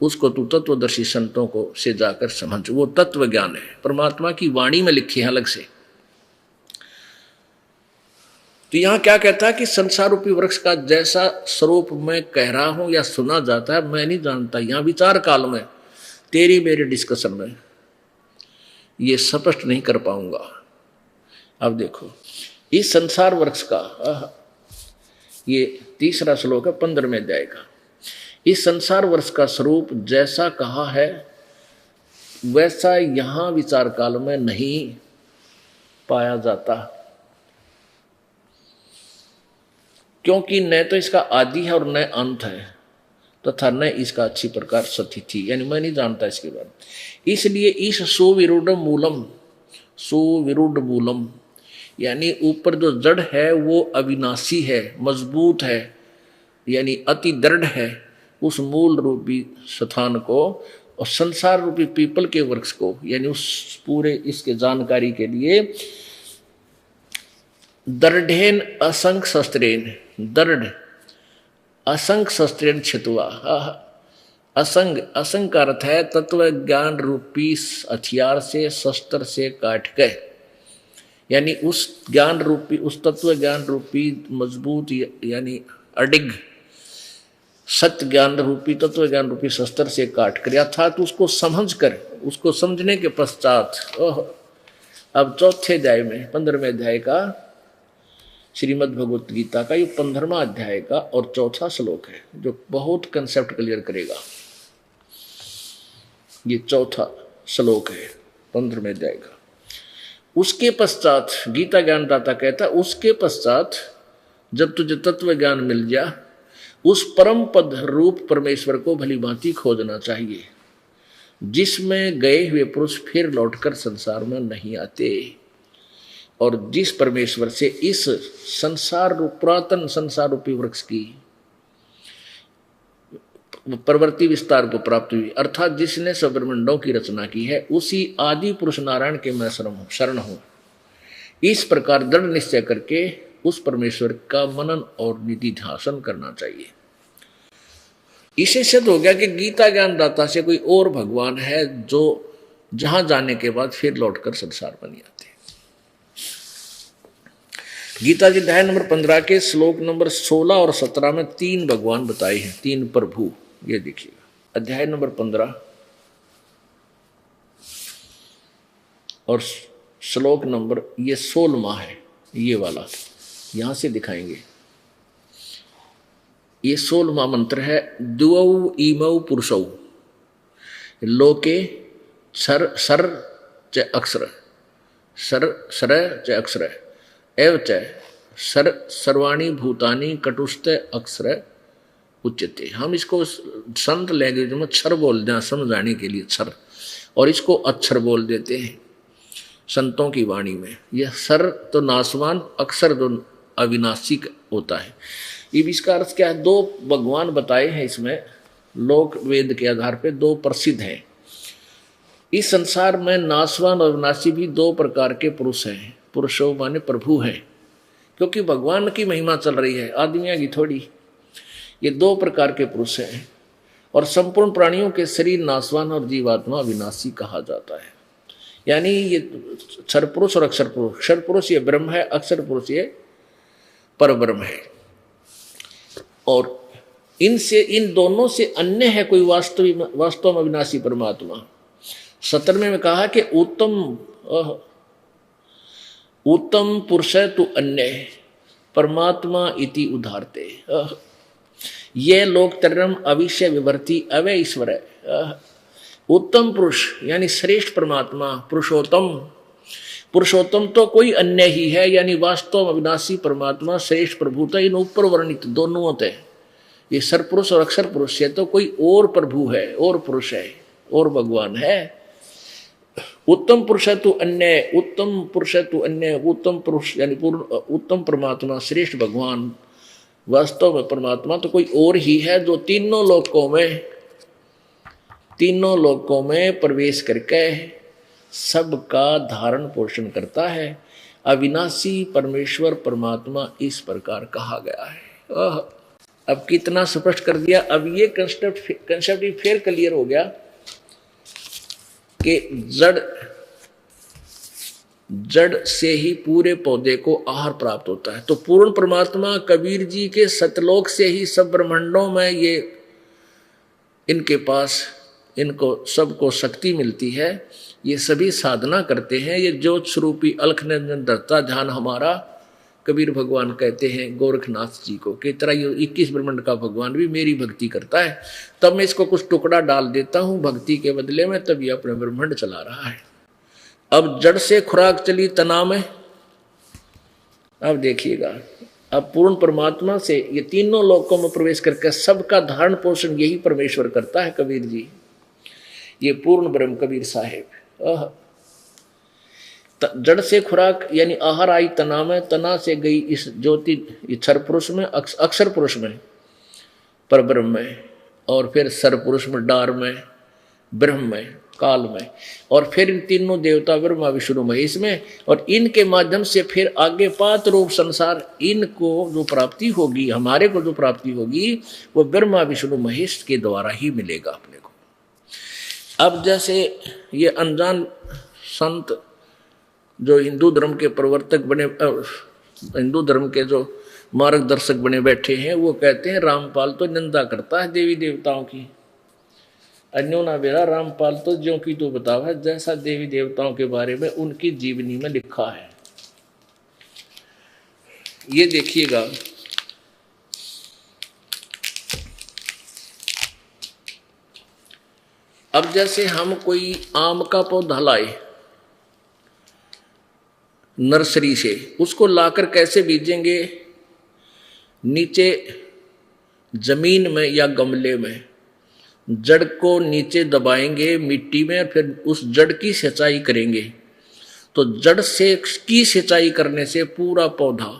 उसको तू तत्वदर्शी संतों को से जाकर समझ। वो तत्व ज्ञान है, परमात्मा की वाणी में लिखे हैं अलग से। तो यहां क्या कहता है कि संसार रूपी वृक्ष का जैसा स्वरूप मैं कह रहा हूं या सुना जाता है, मैं नहीं जानता। यहां विचार काल में तेरी मेरे डिस्कशन में ये स्पष्ट नहीं कर पाऊंगा। अब देखो इस संसार वृक्ष का ये तीसरा श्लोक है 15वें अध्याय का। इस संसार वृक्ष का स्वरूप जैसा कहा है वैसा यहां विचार काल में नहीं पाया जाता, क्योंकि न तो इसका आदि है और न अंत है, तथा न इसका अच्छी प्रकार सतिथि, यानी मैं नहीं जानता इसके बारे में। इसलिए इस सुविरूढ़ मूलम यानी ऊपर जो जड़ है वो अविनाशी है, मजबूत है, यानी अति दृढ़ है। उस मूल रूपी स्थान को और संसार रूपी पीपल के वृक्ष को, यानी उस पूरे इसके जानकारी के लिए दृढ़ेन असंख्य शस्त्रेन, दृढ़ असंख्य शस्त्रेन छितवा। असंग का अर्थ है तत्व ज्ञान रूपी हथियार से, शस्त्र से काट के, यानी उस ज्ञान रूपी, उस तत्व ज्ञान रूपी मजबूत यानी अडिग सत्य ज्ञान रूपी, तत्व ज्ञान रूपी शस्त्र से काट कर, अर्थात उसको समझ कर, उसको समझने के पश्चात अब चौथे अध्याय में 15वें अध्याय का श्रीमद् भगवत गीता का ये 15वां अध्याय का और चौथा श्लोक है जो बहुत कंसेप्ट क्लियर करेगा। ये चौथा श्लोक है 15वें अध्याय का। उसके पश्चात गीता ज्ञानदाता कहता, उसके पश्चात जब तुझे तत्व ज्ञान मिल जा, उस परम पद रूप परमेश्वर को भली भांति खोजना चाहिए, जिसमें गए हुए पुरुष फिर लौटकर संसार में नहीं आते, और जिस परमेश्वर से इस संसार रूप पुरातन संसार रूपी वृक्ष की प्रवृत्ति विस्तार को प्राप्त हुई, अर्थात जिसने सब ब्रह्मांडों की रचना की है उसी आदि पुरुष नारायण के मैं शरण हूं। इस प्रकार दृढ़ निश्चय करके उस परमेश्वर का मनन और निधिध्यासन करना चाहिए। इसे सिद्ध हो गया कि गीता ज्ञानदाता से कोई और भगवान है जो जहां जाने के बाद फिर लौटकर संसार बन जाते हैं। गीता जी अध्याय नंबर 15 के श्लोक नंबर 16 और 17 में 3 भगवान बताए हैं, 3 प्रभु। ये देखिएगा अध्याय नंबर 15 और श्लोक नंबर ये 16वां है, ये वाला यहां से दिखाएंगे। ये 16वां मंत्र है, द्वौ इमौ पुरुषौ लोके सर च अक्षर सर च अक्षर एव च सर्वाणी भूतानि कटुस्थ अक्षर उच्यते। हम इसको संत लैंग्वेज में क्षर बोलते हैं समझाने के लिए, क्षर, और इसको अक्षर बोल देते हैं संतों की वाणी में। यह सर तो नासवान, अक्षर तो अविनाशी होता है। ये इसका अर्थ क्या है? 2 भगवान बताए हैं इसमें, लोक वेद के आधार पे 2 प्रसिद्ध हैं। इस संसार में नासवान और अविनाशी भी 2 प्रकार के पुरुष हैं। पुरुषों माने प्रभु हैं, क्योंकि भगवान की महिमा चल रही है, आदमियों की थोड़ी। ये 2 प्रकार के पुरुष हैं और संपूर्ण प्राणियों के शरीर नासवान और जीवात्मा अविनाशी कहा जाता है। यानी ये क्षर पुरुष और अक्षर पुरुष, क्षर पुरुष ये ब्रह्म है, अक्षर पुरुष ये परब्रह्म है। और इनसे, इन दोनों से अन्य है कोई वास्तव में अविनाशी परमात्मा। 17वें में कहा कि उत्तम पुरुष तु अन्य परमात्मा इति उदाहरते। ये लोक तरम अविश्य विवर्ती अवय ईश्वर। उत्तम पुरुष यानी श्रेष्ठ परमात्मा, पुरुषोत्तम तो कोई अन्य ही है, यानी वास्तव अविनाशी परमात्मा श्रेष्ठ प्रभु तो इन ऊपर वर्णित दोनों होते हैं। ये सरपुरुष और अक्षर पुरुष है तो कोई और प्रभु है, और पुरुष है, और भगवान है। उत्तम पुरुष है तो अन्य, उत्तम पुरुष है तो अन्य, उत्तम पुरुष यानी उत्तम परमात्मा श्रेष्ठ भगवान वास्तव में परमात्मा तो कोई और ही है, जो तीनों लोकों में प्रवेश करके सबका धारण पोषण करता है। अविनाशी परमेश्वर परमात्मा इस प्रकार कहा गया है। अब कितना स्पष्ट कर दिया। अब ये कंसेप्ट फिर क्लियर हो गया कि जड़ से ही पूरे पौधे को आहार प्राप्त होता है। तो पूर्ण परमात्मा कबीर जी के सतलोक से ही सब ब्रह्मांडों में ये इनके पास इनको सबको शक्ति मिलती है। ये सभी साधना करते हैं। ये ज्योत स्वरूपी अलख निरंजन धरता ध्यान हमारा कबीर भगवान कहते हैं गोरखनाथ जी को कि तरह ये 21 ब्रह्मांड का भगवान भी मेरी भक्ति करता है। तब मैं इसको कुछ टुकड़ा डाल देता हूं भक्ति के बदले में, तब ये अपने ब्रह्मांड चला रहा है। अब जड़ से खुराक चली तना में। अब देखिएगा, अब पूर्ण परमात्मा से ये तीनों लोकों में प्रवेश करके सबका धारण पोषण यही परमेश्वर करता है। कबीर जी ये पूर्ण ब्रह्म कबीर साहेब। जड़ से खुराक यानी आहार आई तना में, तना से गई इस ज्योति क्षर पुरुष में, अक्षर पुरुष में, परब्रह्म में, और फिर सर पुरुष में, डार में, ब्रह्म में, काल में, और फिर इन तीनों देवता ब्रह्मा विष्णु महेश में, और इनके माध्यम से फिर आगे पात रूप संसार इनको जो प्राप्ति होगी, हमारे को जो प्राप्ति होगी वो ब्रह्मा विष्णु महेश के द्वारा ही मिलेगा अपने को। अब जैसे ये अनजान संत जो हिंदू धर्म के प्रवर्तक बने, हिंदू धर्म के जो मार्गदर्शक बने बैठे हैं, वो कहते हैं रामपाल तो निंदा करता है देवी देवताओं की। अन्यों ना बेरा रामपाल तो ज्यों की तो बतावा है जैसा देवी देवताओं के बारे में उनकी जीवनी में लिखा है। ये देखिएगा, अब जैसे हम कोई आम का पौधा लाए नर्सरी से, उसको लाकर कैसे बीजेंगे? नीचे जमीन में या गमले में जड़ को नीचे दबाएंगे मिट्टी में, फिर उस जड़ की सिंचाई करेंगे। तो जड़ से की सिंचाई करने से पूरा पौधा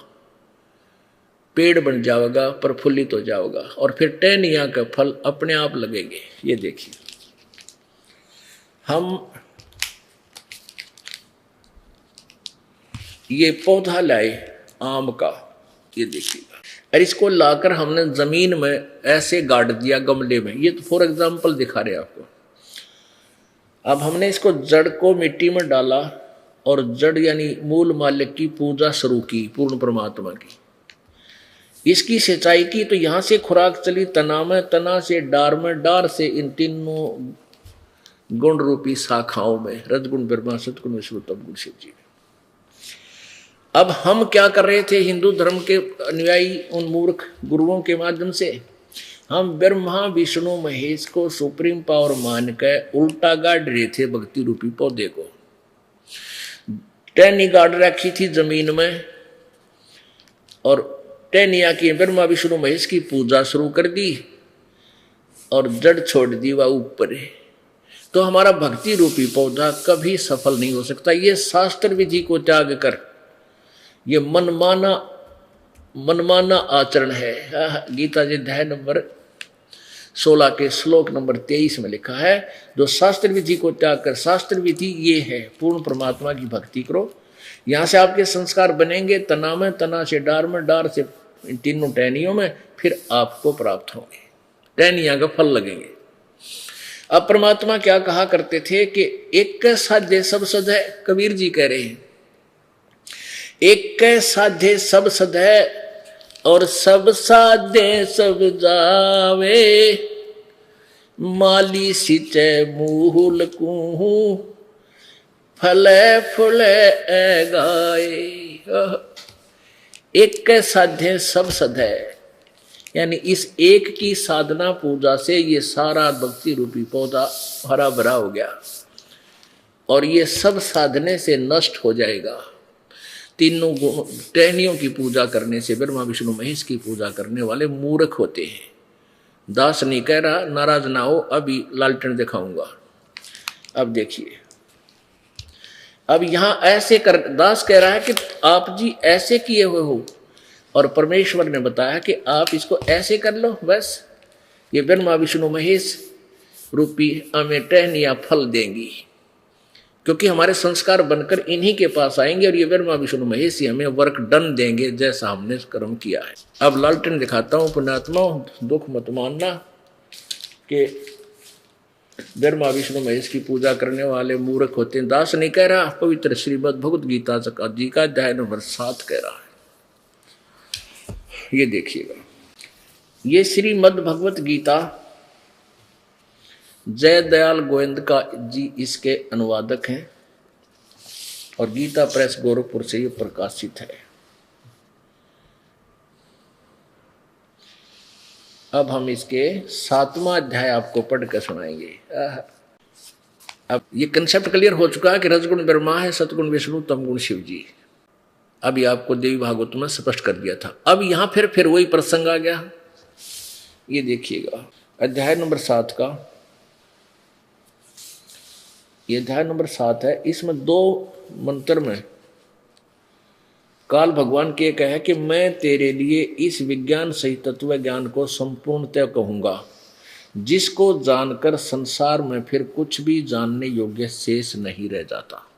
पेड़ बन जाओगा, प्रफुल्लित हो जाओगा और फिर टहनियां का फल अपने आप लगेंगे। ये देखिए, हम ये पौधा लाए आम का, ये देखिएगा, और इसको लाकर हमने जमीन में ऐसे गाड़ दिया गमले में। ये तो फॉर एग्जाम्पल दिखा रहे आपको। अब हमने इसको जड़ को मिट्टी में डाला और जड़ यानी मूल मालिक की पूजा शुरू की, पूर्ण परमात्मा की। इसकी सिंचाई की तो यहां से खुराक चली तना में, तना से डार में, डार से इन तीनों गुण रूपी शाखाओं में, रजगुण ब्रह्मा, सतगुण विष्णु, तमगुण शिव जी। अब हम क्या कर रहे थे, हिंदू धर्म के अनुयायी उन मूर्ख गुरुओं के माध्यम से हम ब्रह्मा विष्णु महेश को सुप्रीम पावर मान कर उल्टा गाड़ रहे थे भक्ति रूपी पौधे को। टहनी गाड़ रखी थी जमीन में और टहनिया की ब्रह्मा विष्णु महेश की पूजा शुरू कर दी और जड़ छोड़ दी वह ऊपर। तो हमारा भक्ति रूपी पौधा कभी सफल नहीं हो सकता। ये शास्त्र विधि को त्याग कर ये मनमाना आचरण है। गीता जी अध्याय नंबर 16 के श्लोक नंबर 23 में लिखा है, जो शास्त्र विधि को त्याग कर, शास्त्र विधि ये है पूर्ण परमात्मा की भक्ति करो। यहां से आपके संस्कार बनेंगे तना में, तना से डार में, डार से तीनों टहनियों में, फिर आपको प्राप्त होंगे, टहनियां का फल लगेंगे। अब परमात्मा क्या कहा करते थे कि एक साध्य सब सद है, कबीर जी कह रहे हैं, एक साध्य सब सद है और सब साध्य सब जावे, माली सिंचे मूल कुहू, फले फुले गाए। एक साध्य सब सद है, यानी इस एक की साधना पूजा से ये सारा भक्ति रूपी पौधा हरा भरा हो गया और ये सब साधने से नष्ट हो जाएगा। तीनों टहनियों की पूजा करने से, ब्रह्मा विष्णु महेश की पूजा करने वाले मूर्ख होते हैं। दास नहीं कह रहा, नाराज ना हो, अभी लालटेन दिखाऊंगा। अब देखिए, अब यहां ऐसे कर, दास कह रहा है कि आप जी ऐसे किए हुए हो और परमेश्वर ने बताया कि आप इसको ऐसे कर लो, बस ये ब्रह्मा विष्णु महेश रूपी हमें टहनियां फल देंगी, क्योंकि हमारे संस्कार बनकर इन्हीं के पास आएंगे और ये ब्रह्मा विष्णु महेश ही हमें वर्क डन देंगे जैसा हमने कर्म किया है। अब लालटेन दिखाता हूं, पुण्यात्माओं दुख मत मानना कि ब्रह्मा विष्णु महेश की पूजा करने वाले मूर्ख होते हैं। दास नहीं कह रहा, पवित्र श्रीमद् भगवत गीता जी का अध्याय नंबर 7 कह रहा है। ये देखिएगा, ये श्रीमद् भगवत गीता जय दयाल गोविंद का जी इसके अनुवादक हैं और गीता प्रेस गोरखपुर से ये प्रकाशित है। अब हम इसके 7वां अध्याय आपको पढ़कर सुनाएंगे। अब ये कंसेप्ट क्लियर हो चुका है कि रजगुण ब्रह्मा है, सतगुण विष्णु, तमगुण शिव जी। अभी आपको देवी भागवत में स्पष्ट कर दिया था। अब यहां फिर वही प्रसंग आ गया। ये देखिएगा, अध्याय नंबर 7 का, ये अध्याय नंबर 7 है। इसमें 2 मंत्र में काल भगवान के कहे कि मैं तेरे लिए इस विज्ञान सहित तत्व ज्ञान को संपूर्णतः कहूंगा, जिसको जानकर संसार में फिर कुछ भी जानने योग्य शेष नहीं रह जाता।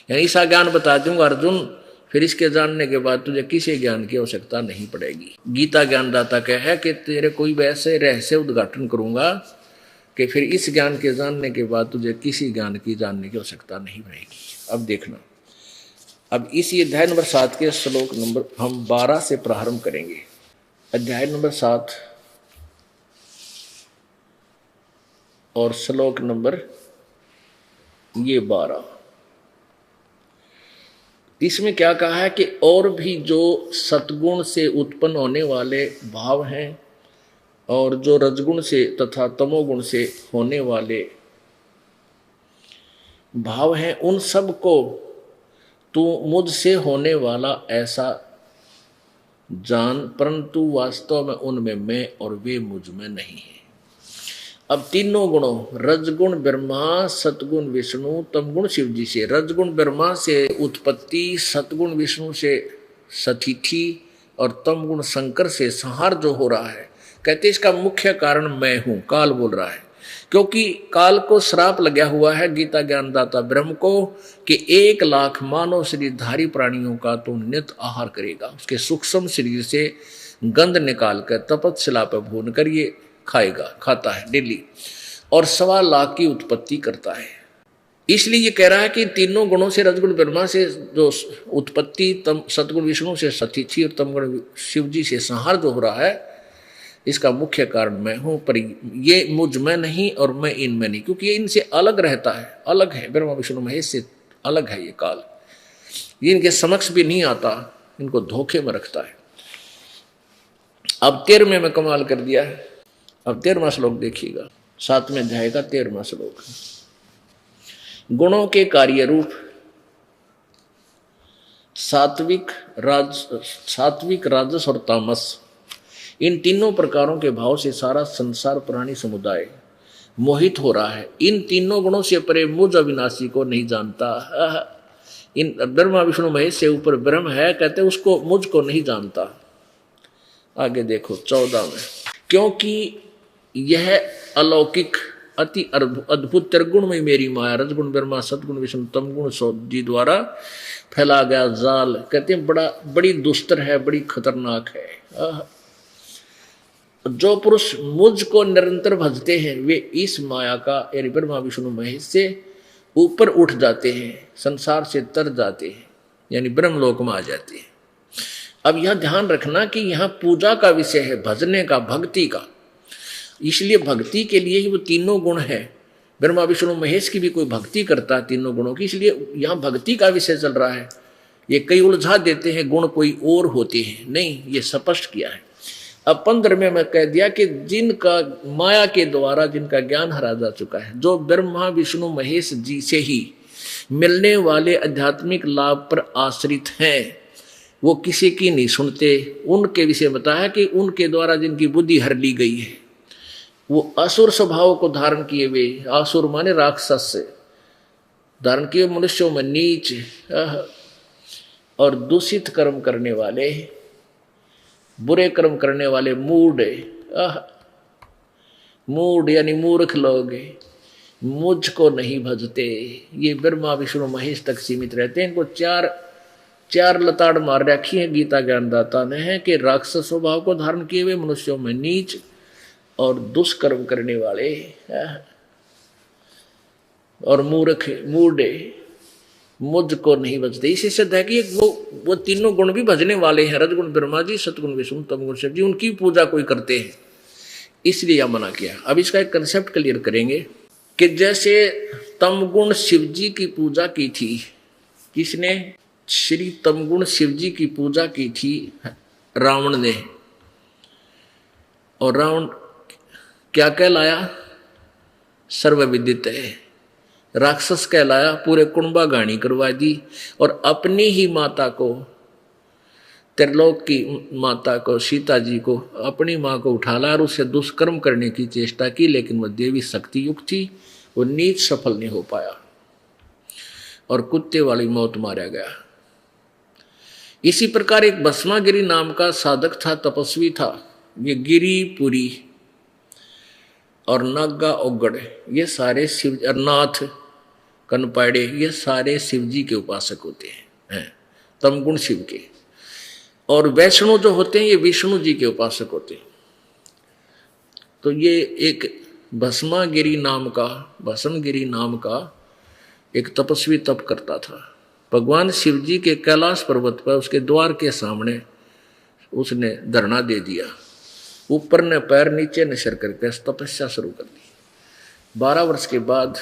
यानी ऐसा ज्ञान बता दूंगा अर्जुन, फिर इसके जानने के बाद तुझे किसी ज्ञान की आवश्यकता नहीं पड़ेगी। गीता ज्ञानदाता कहे कि तेरे कोई वैसे रहस्य उद्घाटन करूंगा कि फिर इस ज्ञान के जानने के बाद तुझे किसी ज्ञान की जानने की आवश्यकता नहीं रहेगी। अब देखना, अब इसी अध्याय नंबर 7 के श्लोक नंबर हम 12 से प्रारंभ करेंगे। अध्याय नंबर 7 और श्लोक नंबर ये 12। इसमें क्या कहा है कि और भी जो सतगुण से उत्पन्न होने वाले भाव हैं और जो रजगुण से तथा तमोगुण से होने वाले भाव हैं, उन सब को तू मुझसे होने वाला ऐसा जान, परंतु वास्तव में उनमें मैं और वे मुझ में नहीं है। अब तीनों गुणों, रजगुण ब्रह्मा, सतगुण विष्णु, तमगुण शिव जी से, रजगुण ब्रह्मा से उत्पत्ति, सतगुण विष्णु से सतिथि, और तमगुण शंकर से संहार जो हो रहा है, कहते इसका मुख्य कारण मैं हूं, काल बोल रहा है। क्योंकि काल को श्राप लगा हुआ है गीता ज्ञानदाता ब्रह्म को कि 1 लाख मानव शरीरधारी प्राणियों का तो नित्य आहार करेगा, उसके सूक्ष्म शरीर से गंध निकाल कर तपस्या पर भून कर ये खाता है डेली, और 1.25 लाख की उत्पत्ति करता है। इसलिए ये कह रहा है कि तीनों गुणों से रजगुण ब्रह्मा से जो उत्पत्ति, सतगुण विष्णु से सतीथि और तमगुण शिव जी से संहार जो हो रहा है, इसका मुख्य कारण मैं हूं। पर ये मुझ में नहीं और मैं इनमें नहीं, क्योंकि ये इनसे अलग रहता है, अलग है, ब्रह्मा विष्णु महेश से अलग है ये काल। ये इनके समक्ष भी नहीं आता, इनको धोखे में रखता है। अब 13वें में कमाल कर दिया है। अब 13वां श्लोक देखिएगा, 7वें अध्याय का 13वां श्लोक। गुणों के कार्य रूप सात्विक, राजस और तामस, इन तीनों प्रकारों के भाव से सारा संसार प्राणी समुदाय मोहित हो रहा है। इन तीनों गुणों से परे मुझ अविनाशी को नहीं जानता। इन ब्रह्मा विष्णु महेश से ऊपर ब्रह्म है, कहते उसको, मुझ को नहीं जानता। आगे देखो 14 में, क्योंकि यह अलौकिक अति अद्भुत त्रिगुण में मेरी माया, रजगुण ब्रह्मा सतगुण विष्णु तमगुण जी द्वारा फैला गया जाल, कहते हैं बड़ी दुस्तर है, बड़ी खतरनाक है। जो पुरुष मुझ को निरंतर भजते हैं वे इस माया का, यानी ब्रह्मा विष्णु महेश से ऊपर उठ जाते हैं, संसार से तर जाते हैं, यानी ब्रह्मलोक में आ जाते हैं। अब यह ध्यान रखना कि यहाँ पूजा का विषय है, भजने का, भक्ति का। इसलिए भक्ति के लिए ही वो तीनों गुण है। ब्रह्मा विष्णु महेश की भी कोई भक्ति करता है तीनों गुणों की, इसलिए यहाँ भक्ति का विषय चल रहा है। ये कई उलझा देते हैं, गुण कोई और होते हैं, नहीं, ये स्पष्ट किया है। अब 15वें में कह दिया कि जिनका माया के द्वारा जिनका ज्ञान हरा जा चुका है, जो ब्रह्मा विष्णु महेश जी से ही मिलने वाले आध्यात्मिक लाभ पर आश्रित हैं, वो किसी की नहीं सुनते। उनके विषय बताया कि उनके द्वारा जिनकी बुद्धि हर ली गई है, वो असुर स्वभाव को धारण किए हुए, असुर माने राक्षस से धारण किए, मनुष्यों में नीच और दूषित कर्म करने वाले, बुरे कर्म करने वाले मूढ़ यानी मूर्ख लोग मुझको नहीं भजते। ये ब्रह्मा विष्णु महेश तक सीमित रहते हैं। इनको चार लताड़ मार रखी है गीता ज्ञानदाता ने, है कि राक्षस स्वभाव को धारण किए हुए, मनुष्यों में नीच और दुष्कर्म करने वाले और मूढ़ मुझको नहीं भजते। इसी से है कि वो तीनों गुण भी भजने वाले हैं, रजगुण ब्रह्मा जी, सतगुण विष्णु, तमगुण शिव जी, उनकी पूजा कोई करते हैं, इसलिए यह मना किया। अब इसका एक कंसेप्ट क्लियर करेंगे कि जैसे तमगुण शिव जी की पूजा की थी, किसने? श्री तमगुण शिव जी की पूजा की थी रावण ने, और रावण क्या कहलाया? सर्वविदित है। राक्षस कहलाया, पूरे कुंभा गाणी करवा दी, और अपनी ही माता को, त्रिलोक की माता को, सीता जी को, अपनी माँ को उठा ला और उससे दुष्कर्म करने की चेष्टा की, लेकिन वह देवी शक्ति युक्त थी, वो नीच सफल नहीं हो पाया और कुत्ते वाली मौत मारा गया। इसी प्रकार एक भस्मागिरी नाम का साधक था, तपस्वी था। ये गिरिपुरी और नागा ओगड़, ये सारे शिव, नाथ कनपाड़े, ये सारे शिव जी के उपासक होते हैं, तमगुण शिव के। और वैष्णव जो होते हैं ये विष्णु जी के उपासक होते हैं। तो ये एक भस्मगिरी नाम का एक तपस्वी तप करता था। भगवान शिव जी के कैलाश पर्वत पर उसके द्वार के सामने उसने धरना दे दिया, ऊपर ने पैर नीचे ने सिर करके तपस्या शुरू कर दी। 12 वर्ष के बाद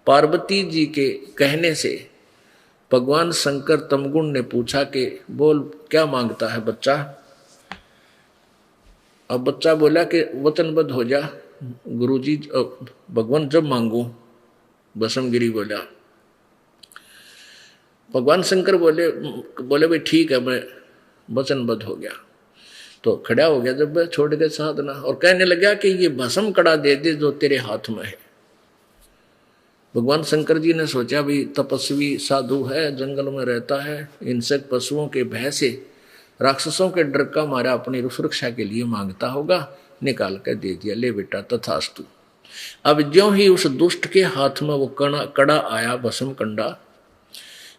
पार्वती जी के कहने से भगवान शंकर तमगुण ने पूछा कि बोल क्या मांगता है बच्चा। अब बच्चा बोला कि वचनबद्ध हो जा गुरुजी, भगवान जब मांगू। भस्मगिरी बोला। भगवान शंकर बोले भाई ठीक है, मैं वचनबद्ध हो गया। तो खड़ा हो गया जब वह छोड़ के साधना, और कहने लगा कि ये भस्म कड़ा दे दे जो तेरे हाथ में है। भगवान शंकर जी ने सोचा भी तपस्वी साधु है, जंगल में रहता है, हिंसक पशुओं के भय से राक्षसों के डर का मारा अपनी सुरक्षा के लिए मांगता होगा, निकाल कर दे दिया, ले बेटा तथास्तु। अब ज्यों ही उस दुष्ट के हाथ में वो कड़ा आया, भस्म कंडा,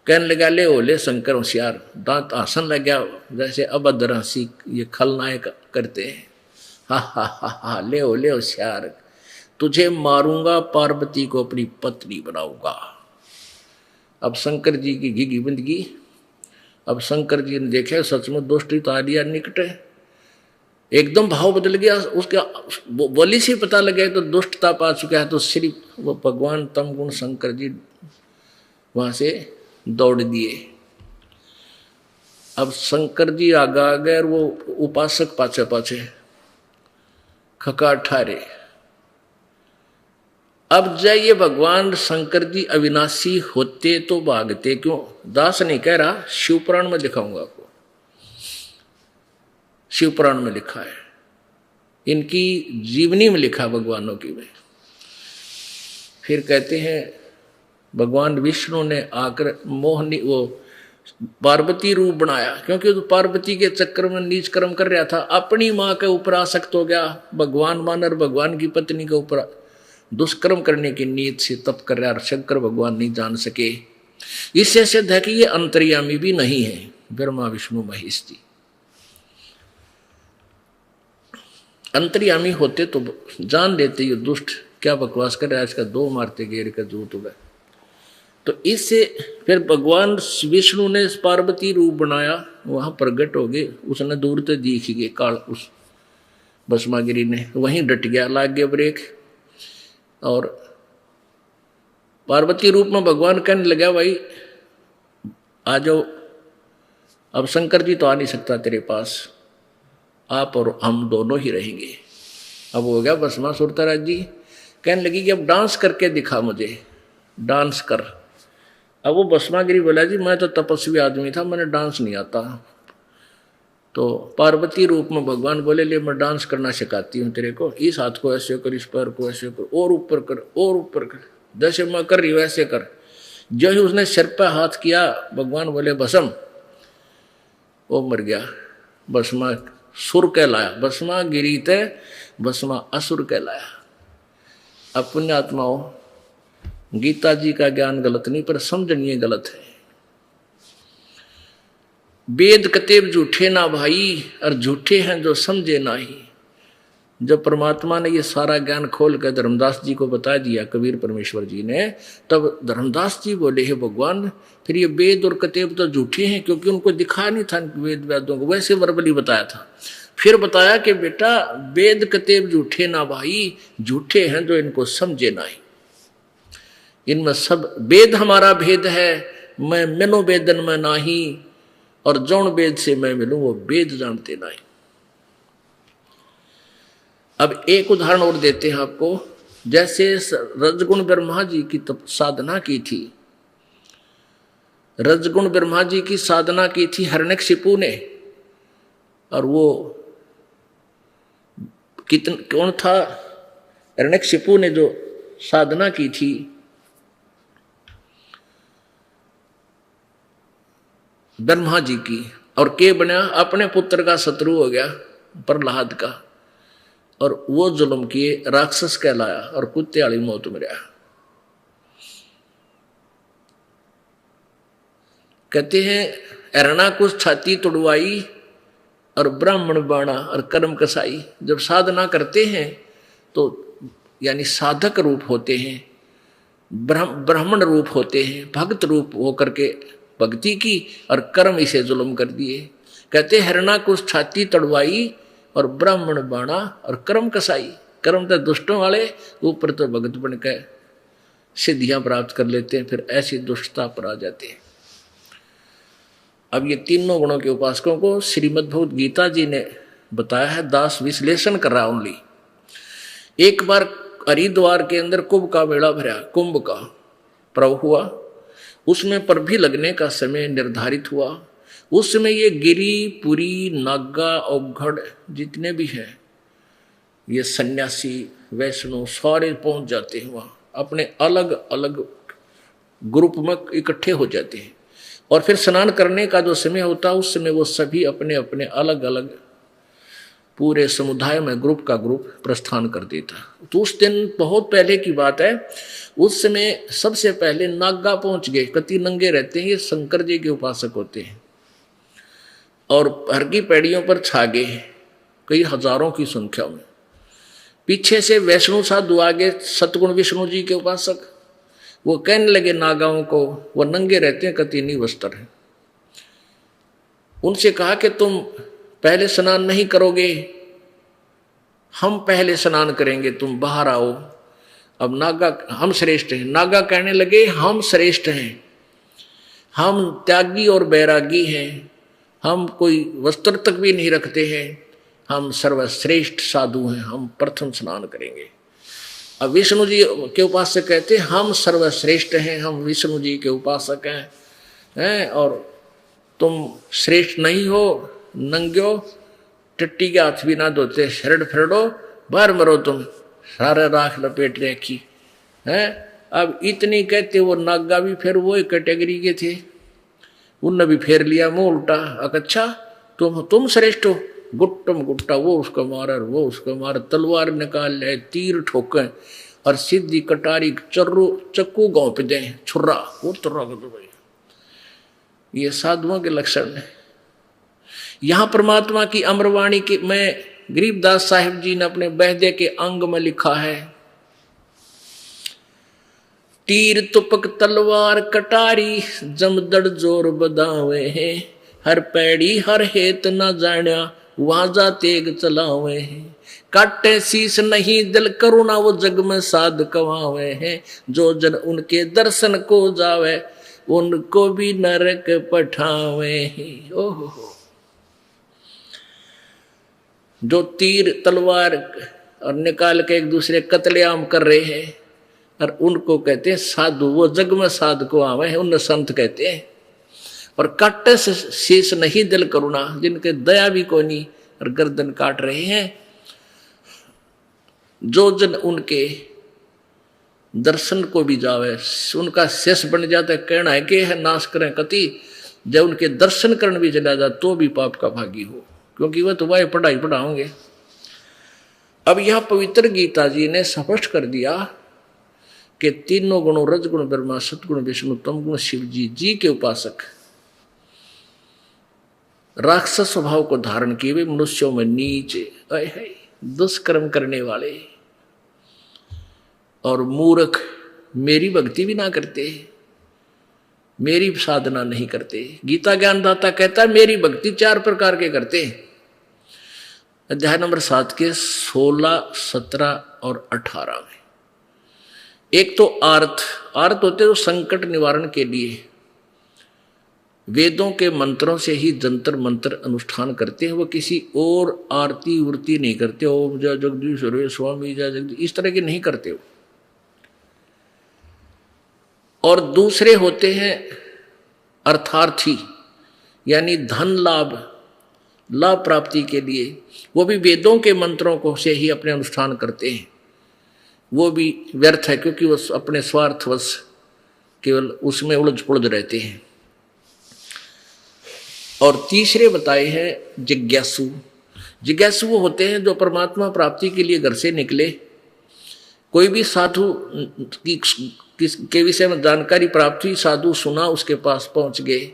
कहने लगा ले ओले शंकर होशियार, दांत आसन लग गया जैसे अभद्र हंसी ये खलनायक करते हैं। हा हा हा हा, ले ओले होशियार, तुझे मारूंगा, पार्वती को अपनी पत्नी बनाऊंगा। अब शंकर जी की घिघी बंदगी। अब शंकर जी ने देखा सच में दोस्ती तो आ लिया निकट है, एकदम भाव बदल गया उसका, बोली से पता लगे तो दुष्टता पा चुका है। तो श्री वो भगवान तम गुण शंकर जी वहां से दौड़ दिए। अब शंकर जी आगे आ गए और वो उपासक पाछे पाछे खकार ठारे। अब जाइए भगवान शंकर जी अविनाशी होते तो भागते क्यों? दास नहीं कह रहा, शिवपुराण में दिखाऊंगा आपको, शिवपुराण में लिखा है, इनकी जीवनी में लिखा भगवानों की में। फिर कहते हैं भगवान विष्णु ने आकर मोहनी वो पार्वती रूप बनाया, क्योंकि तो पार्वती के चक्कर में नीच कर्म कर रहा था, अपनी माँ के ऊपर आसक्त हो गया, भगवान मानर भगवान की पत्नी के ऊपर दुष्कर्म करने की नीयत से तप कर रहा, शंकर भगवान नहीं जान सके। इससे सिद्ध है कि ये अंतर्यामी भी नहीं है, ब्रह्मा विष्णु महेश जी। अंतर्यामी होते तो जान लेते ये दुष्ट क्या बकवास कर रहा है, इसका दो मारते गेर का जूत हो गए। तो इससे फिर भगवान विष्णु ने पार्वती रूप बनाया, वहां प्रकट हो गए, उसने दूर से दिख गए काल, उस भस्मागिरी ने वहीं डट गया, लाग गया ब्रेक। और पार्वती रूप में भगवान कहने लगा भाई आ जाओ, अब शंकर जी तो आ नहीं सकता तेरे पास, आप और हम दोनों ही रहेंगे। अब हो गया भस्मासुर राज जी कहने लगी कि अब डांस करके दिखा मुझे, डांस कर। अब वो भस्मागिरी बोला जी मैं तो तपस्वी आदमी था, मैंने डांस नहीं आता। तो पार्वती रूप में भगवान बोले ले मैं डांस करना सिखाती हूँ तेरे को, इस हाथ को ऐसे कर, इस पैर को ऐसे कर, और ऊपर कर, और ऊपर कर, जैसे मैं कर रही हूँ ऐसे कर। जो ही उसने सिर पर हाथ किया भगवान बोले भस्म, वो मर गया। भस्मा सुर कहलाया, भस्मा गिरी थे भस्मा असुर कहलाया। अब पुण्यात्माओं गीता जी का ज्ञान गलत नहीं पर समझनीय गलत है। वेद कतेब झूठे ना भाई, और झूठे हैं जो समझे ना ही। जब परमात्मा ने ये सारा ज्ञान खोल कर धर्मदास जी को बता दिया, कबीर परमेश्वर जी ने, तब धर्मदास जी बोले हे भगवान फिर ये वेद और कतेब तो झूठे हैं, क्योंकि उनको दिखा नहीं था वेद वेदों को, वैसे वर्बली बताया था। फिर बताया कि बेटा वेद कतेब झूठे ना भाई, झूठे हैं जो इनको समझे ना ही। इनमें सब वेद हमारा भेद है, मैं मिलो वेदन में नाही, और जौन वेद से मैं मिलूं वो वेद जानते नहीं। अब एक उदाहरण और देते हैं आपको। जैसे रजगुण ब्रह्मा जी की साधना की थी, रजगुण ब्रह्मा जी की साधना की थी हिरण्यकशिपु ने, और वो कौन था? हिरण्यकशिपु ने जो साधना की थी, ब्रह्मा जी की, और के बना अपने पुत्र का शत्रु हो गया प्रहलाद का, और वो जुल्म किए, राक्षस कहलाया और कुत्ते वाली मौत में रहा। कहते हैं हिरणा कुछ छाती तुड़वाई और ब्राह्मण बाणा और कर्म कसाई। जब साधना करते हैं तो यानी साधक रूप होते हैं, ब्राह्मण रूप होते हैं, भक्त रूप होकर के भक्ति की, और कर्म इसे जुल्म कर दिए। कहते हिरणा कुछ छाती तड़वाई और ब्राह्मण बाणा और कर्म कसाई। कर्म तो दुष्टों वाले, ऊपर तो भगत बन के सिद्धियां प्राप्त कर लेते हैं, फिर ऐसी दुष्टता पर आ जाते हैं। अब ये तीनों गुणों के उपासकों को श्रीमद् भगवद गीता जी ने बताया है, दास विश्लेषण कर रहा ओनली। एक बार हरिद्वार के अंदर कुंभ का मेला भरा, कुंभ का पर्व हुआ, उसमें पर भी लगने का समय निर्धारित हुआ। उस समय ये गिरी पुरी नागा औघड़ जितने भी हैं, ये सन्यासी वैष्णव सारे पहुंच जाते हैं वहाँ, अपने अलग अलग ग्रुप में इकट्ठे हो जाते हैं। और फिर स्नान करने का जो समय होता उस समय वो सभी अपने अपने अलग अलग पूरे समुदाय में ग्रुप का ग्रुप प्रस्थान कर देता। तो उस दिन बहुत पहले की बात है, उस समय सबसे पहले नागा पहुंच गए। कति नंगे रहते हैं, ये शंकर जी के उपासक होते हैं और हर की पैड़ियों पर छा गए कई हजारों की संख्या में। पीछे से वैष्णु साधु आगे सतगुण विष्णु जी के उपासक, वो कहने लगे नागाओं को, वो नंगे रहते हैं, कति नहीं वस्त्र है। उनसे कहा कि तुम पहले स्नान नहीं करोगे, हम पहले स्नान करेंगे, तुम बाहर आओ। अब नागा, हम श्रेष्ठ हैं। नागा कहने लगे हम श्रेष्ठ हैं, हम त्यागी और बैरागी हैं, हम कोई वस्त्र तक भी नहीं रखते हैं, हम सर्वश्रेष्ठ साधु हैं, हम प्रथम स्नान करेंगे। अब विष्णु जी के उपासक कहते हैं हम सर्वश्रेष्ठ हैं, हम विष्णु जी के उपासक हैं और तुम श्रेष्ठ नहीं हो, नंग्यो, टट्टी के हाथ भी ना धोते, शरड़ फरड़ो, बाहर मरो तुम, सारे राख लपेट रखी है। अब इतनी कहते वो नागा भी फिर वो एक कैटेगरी के थे, उनने भी फेर लिया मुंह उल्टा। अच्छा तुम श्रेष्ठ हो, गुट्टम गुट्टा वो उसका मारा, वो उसका मारा, तलवार निकाल ले, तीर ठोके और सीधी कटारी चक्कू गाँव पे दे, छुर्रा वो तुर्रा कर दो भाई। ये साधुओं के लक्षण है। यहां परमात्मा की अमरवाणी के में गरीबदास साहिब जी ने अपने बहदे के अंग में लिखा है, तीर तुपक तलवार कटारी जमदड़ जोर बदावे हैं, हर पैड़ी हर हेत न जाण्या वहां जा तेग चलावे हैं, काटे शीस नहीं दिल करुणा वो जग में साध कवावे हैं, जो जन उनके दर्शन को जावे उनको भी नरक पठावे हैं। ओहो, जो तीर तलवार और निकाल के एक दूसरे कत्लेआम कर रहे हैं और उनको कहते हैं साधु, वो जग में साध को आवे हैं, उन संत कहते हैं। और काटे से शीश नहीं दिल करुणा, जिनके दया भी कोई नहीं और गर्दन काट रहे हैं, जो जन उनके दर्शन को भी जावे उनका शेष बन जाता है। कहना है कि है नाश करें कति, जब उनके दर्शन करने भी चला जाए तो भी पाप का भागी हो, क्योंकि वह तो वह पढ़ाई पढ़ाओगे। अब यह पवित्र गीता जी ने स्पष्ट कर दिया कि तीनों गुणों रजगुण ब्रह्मा सतगुण विष्णु तम गुण शिव जी के उपासक राक्षस स्वभाव को धारण किए हुए मनुष्यों में नीचे दुष्कर्म करने वाले और मूर्ख मेरी भक्ति भी ना करते, मेरी साधना नहीं करते। गीता ज्ञानदाता कहता है मेरी भक्ति 4 प्रकार के करते हैं। अध्याय नंबर 7 के 16, 17 और 18 में एक तो आर्त होते तो संकट निवारण के लिए वेदों के मंत्रों से ही जंतर मंत्र अनुष्ठान करते हैं, वो किसी और आरती उर्ती नहीं करते, ओम जय जगदीश्वर स्वामी जय जगदीश इस तरह के नहीं करते हो। और दूसरे होते हैं अर्थार्थी, यानी धन लाभ प्राप्ति के लिए, वो भी वेदों के मंत्रों को से ही अपने अनुष्ठान करते हैं, वो भी व्यर्थ है क्योंकि वो अपने स्वार्थवश केवल उसमें उलझ पुलझ रहते हैं। और तीसरे बताए हैं जिज्ञासु वो होते हैं जो परमात्मा प्राप्ति के लिए घर से निकले, कोई भी साधु के विषय में जानकारी प्राप्त हुई, साधु सुना, उसके पास पहुंच गए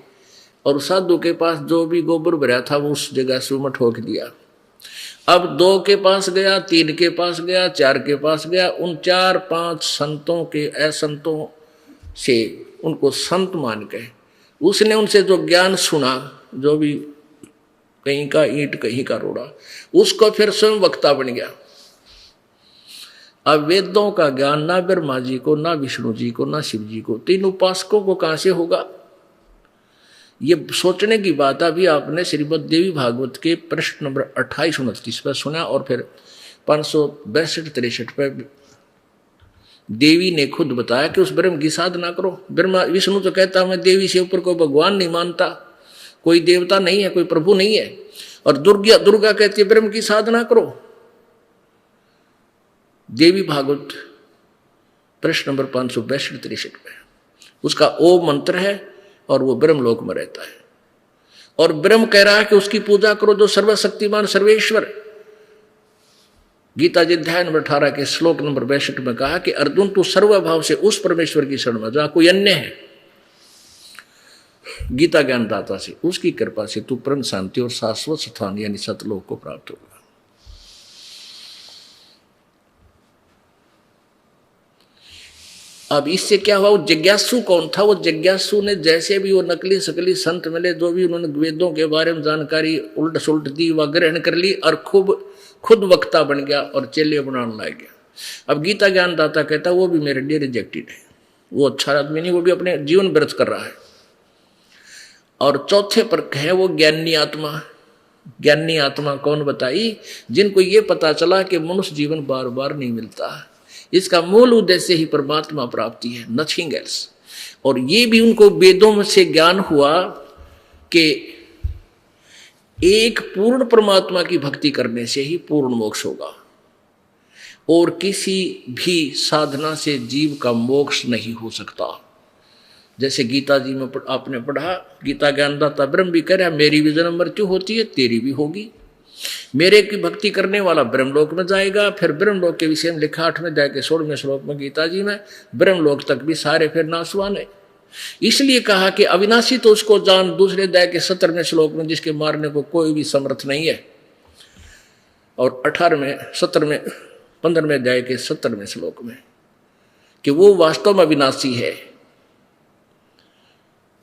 और साधु के पास जो भी गोबर भरा था वो उस जिज्ञासु में ठोक दिया। अब 2 के पास गया, 3 के पास गया, 4 के पास गया, उन 4-5 संतों के असंतों से उनको संत मान के उसने उनसे जो ज्ञान सुना, जो भी कहीं का ईंट कहीं का रोड़ा, उसको फिर स्वयं वक्ता बन गया। अब वेदों का ज्ञान ना ब्रह्मा जी को, ना विष्णु जी को, ना शिव जी को, 3 उपासकों को कहां से होगा? ये सोचने की बात अभी आपने श्रीमद् देवी भागवत के प्रश्न नंबर 28-29 पर सुना और फिर 562-63 पर देवी ने खुद बताया कि उस ब्रह्म की साधना करो। ब्रह्मा विष्णु तो कहता मैं देवी से ऊपर कोई भगवान नहीं मानता, कोई देवता नहीं है, कोई प्रभु नहीं है। और दुर्गा कहती है ब्रह्म की साधना करो। देवी भागवत प्रश्न नंबर 562-63 में उसका ओम मंत्र है, और वो ब्रह्मलोक में रहता है। और ब्रह्म कह रहा है कि उसकी पूजा करो जो सर्वशक्तिमान सर्वेश्वर। गीता जी अध्याय नंबर 18 के श्लोक नंबर 62 में कहा कि अर्जुन तू सर्वभाव से उस परमेश्वर की शरण में जा, कोई अन्य है गीता ज्ञानदाता से, उसकी कृपा से तू परम शांति और शाश्वत स्थान यानी सतलोक को प्राप्त होगा। अब इससे क्या हुआ, वो जिज्ञासु कौन था? वो जिज्ञासु ने जैसे भी वो नकली सकली संत मिले, जो भी उन्होंने वेदों के बारे में जानकारी उल्ट सुलट दी, वह ग्रहण कर ली और खुद वक्ता बन गया और चेले बनाने लग गया। अब गीता ज्ञानदाता कहता वो भी मेरे लिए रिजेक्टेड है, वो अच्छा आदमी नहीं, वो भी अपने जीवन व्यर्थ कर रहा है। और चौथे पर है वो ज्ञानी आत्मा। ज्ञानी आत्मा कौन बताई? जिनको ये पता चला कि मनुष्य जीवन बार बार नहीं मिलता, इसका मूल उद्देश्य ही परमात्मा प्राप्ति है, नथिंग एल्स। और ये भी उनको वेदों में से ज्ञान हुआ कि एक पूर्ण परमात्मा की भक्ति करने से ही पूर्ण मोक्ष होगा, और किसी भी साधना से जीव का मोक्ष नहीं हो सकता। जैसे गीता जी में आपने पढ़ा, गीता ज्ञानदाता ब्रह्म भी कह रहा है मेरी भी जन्म मृत्यु होती है, तेरी भी होगी। मेरे की भक्ति करने वाला ब्रह्मलोक में जाएगा। फिर ब्रह्मलोक के विषय में लिखा 8वें अध्याय के 16वें श्लोक में गीता जी में, ब्रह्मलोक तक भी सारे फिर नाशवान है। इसलिए कहा कि अविनाशी तो उसको जान, दूसरे अध्याय के 17वें श्लोक में, जिसके मारने को कोई भी समर्थ नहीं है। और 15वें अध्याय के 17वें श्लोक में कि वो वास्तव में अविनाशी है।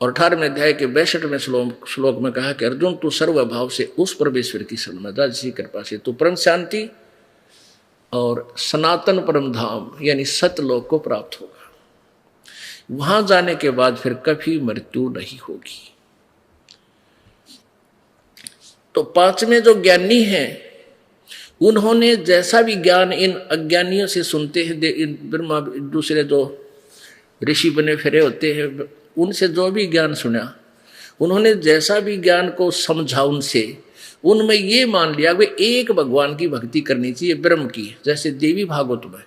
और 18वें अध्याय के 62वें श्लोक में कहा कि अर्जुन तू सर्वभाव से उस परमेश्वर की शरण में जा, जिसकी कृपा से तू परम शांति और सनातन परम धाम यानी सतलोक को प्राप्त होगा। वहां जाने के बाद फिर कभी मृत्यु नहीं होगी। तो पांचवें जो ज्ञानी हैं, उन्होंने जैसा भी ज्ञान इन अज्ञानियों से सुनते हैं, इन ब्रह्मा दूसरे जो ऋषि बने फिरे होते हैं, उनसे जो भी ज्ञान सुना, उन्होंने जैसा भी ज्ञान को समझा उनसे, उनमें ये मान लिया कि एक भगवान की भक्ति करनी चाहिए, ब्रह्म की। जैसे देवी भागवत में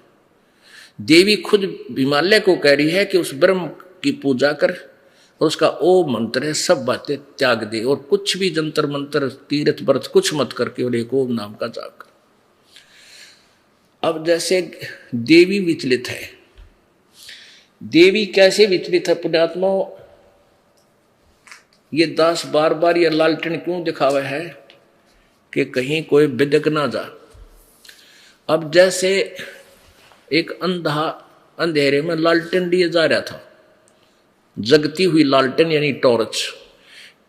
देवी खुद हिमालय को कह रही है कि उस ब्रह्म की पूजा कर, और उसका ओम मंत्र है, सब बातें त्याग दे, और कुछ भी जंतर मंत्र तीर्थ व्रत कुछ मत करके, और एक ओम नाम का जाप कर। अब जैसे देवी विचलित है, देवी कैसे विचलित है पुण्यात्मा? ये दास बार बार ये लालटेन क्यों दिखावा है कि कहीं कोई बिदक ना जा। अब जैसे एक अंधा अंधेरे में लालटेन लिए जा रहा था, जगती हुई लालटेन यानी टॉर्च,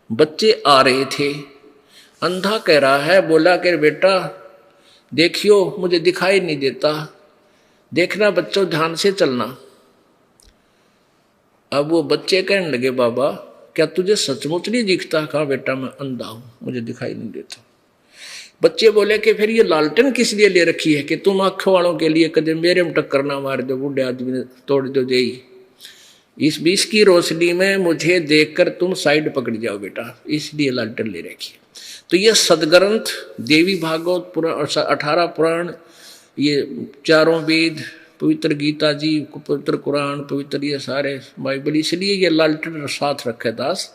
बच्चे आ रहे थे, अंधा कह रहा है, बोला कि बेटा देखियो मुझे दिखाई नहीं देता, देखना बच्चों ध्यान से चलना। अब वो बच्चे कहने लगे बाबा क्या तुझे सचमुच नहीं दिखता? कहा बेटा मैं अंधा हूं, मुझे दिखाई नहीं देता। बच्चे बोले कि फिर ये लालटेन किस लिए ले रखी है कि तुम आंखों वालों के लिए, कदम मेरे में टक्कर ना मार दो, बूढ़े आदमी ने तोड़ दो दे। इस 20 की रोशनी में मुझे देखकर तुम साइड पकड़ जाओ बेटा, इसलिए लालटेन ले रखी है। तो ये सदग्रंथ देवी भागवत पुराण, 18 पुराण, ये चारों वेद, पवित्र गीता जी, पवित्र कुरान, पवित्र ये सारे बाइबल, इसलिए ये लालटेन साथ रखे दास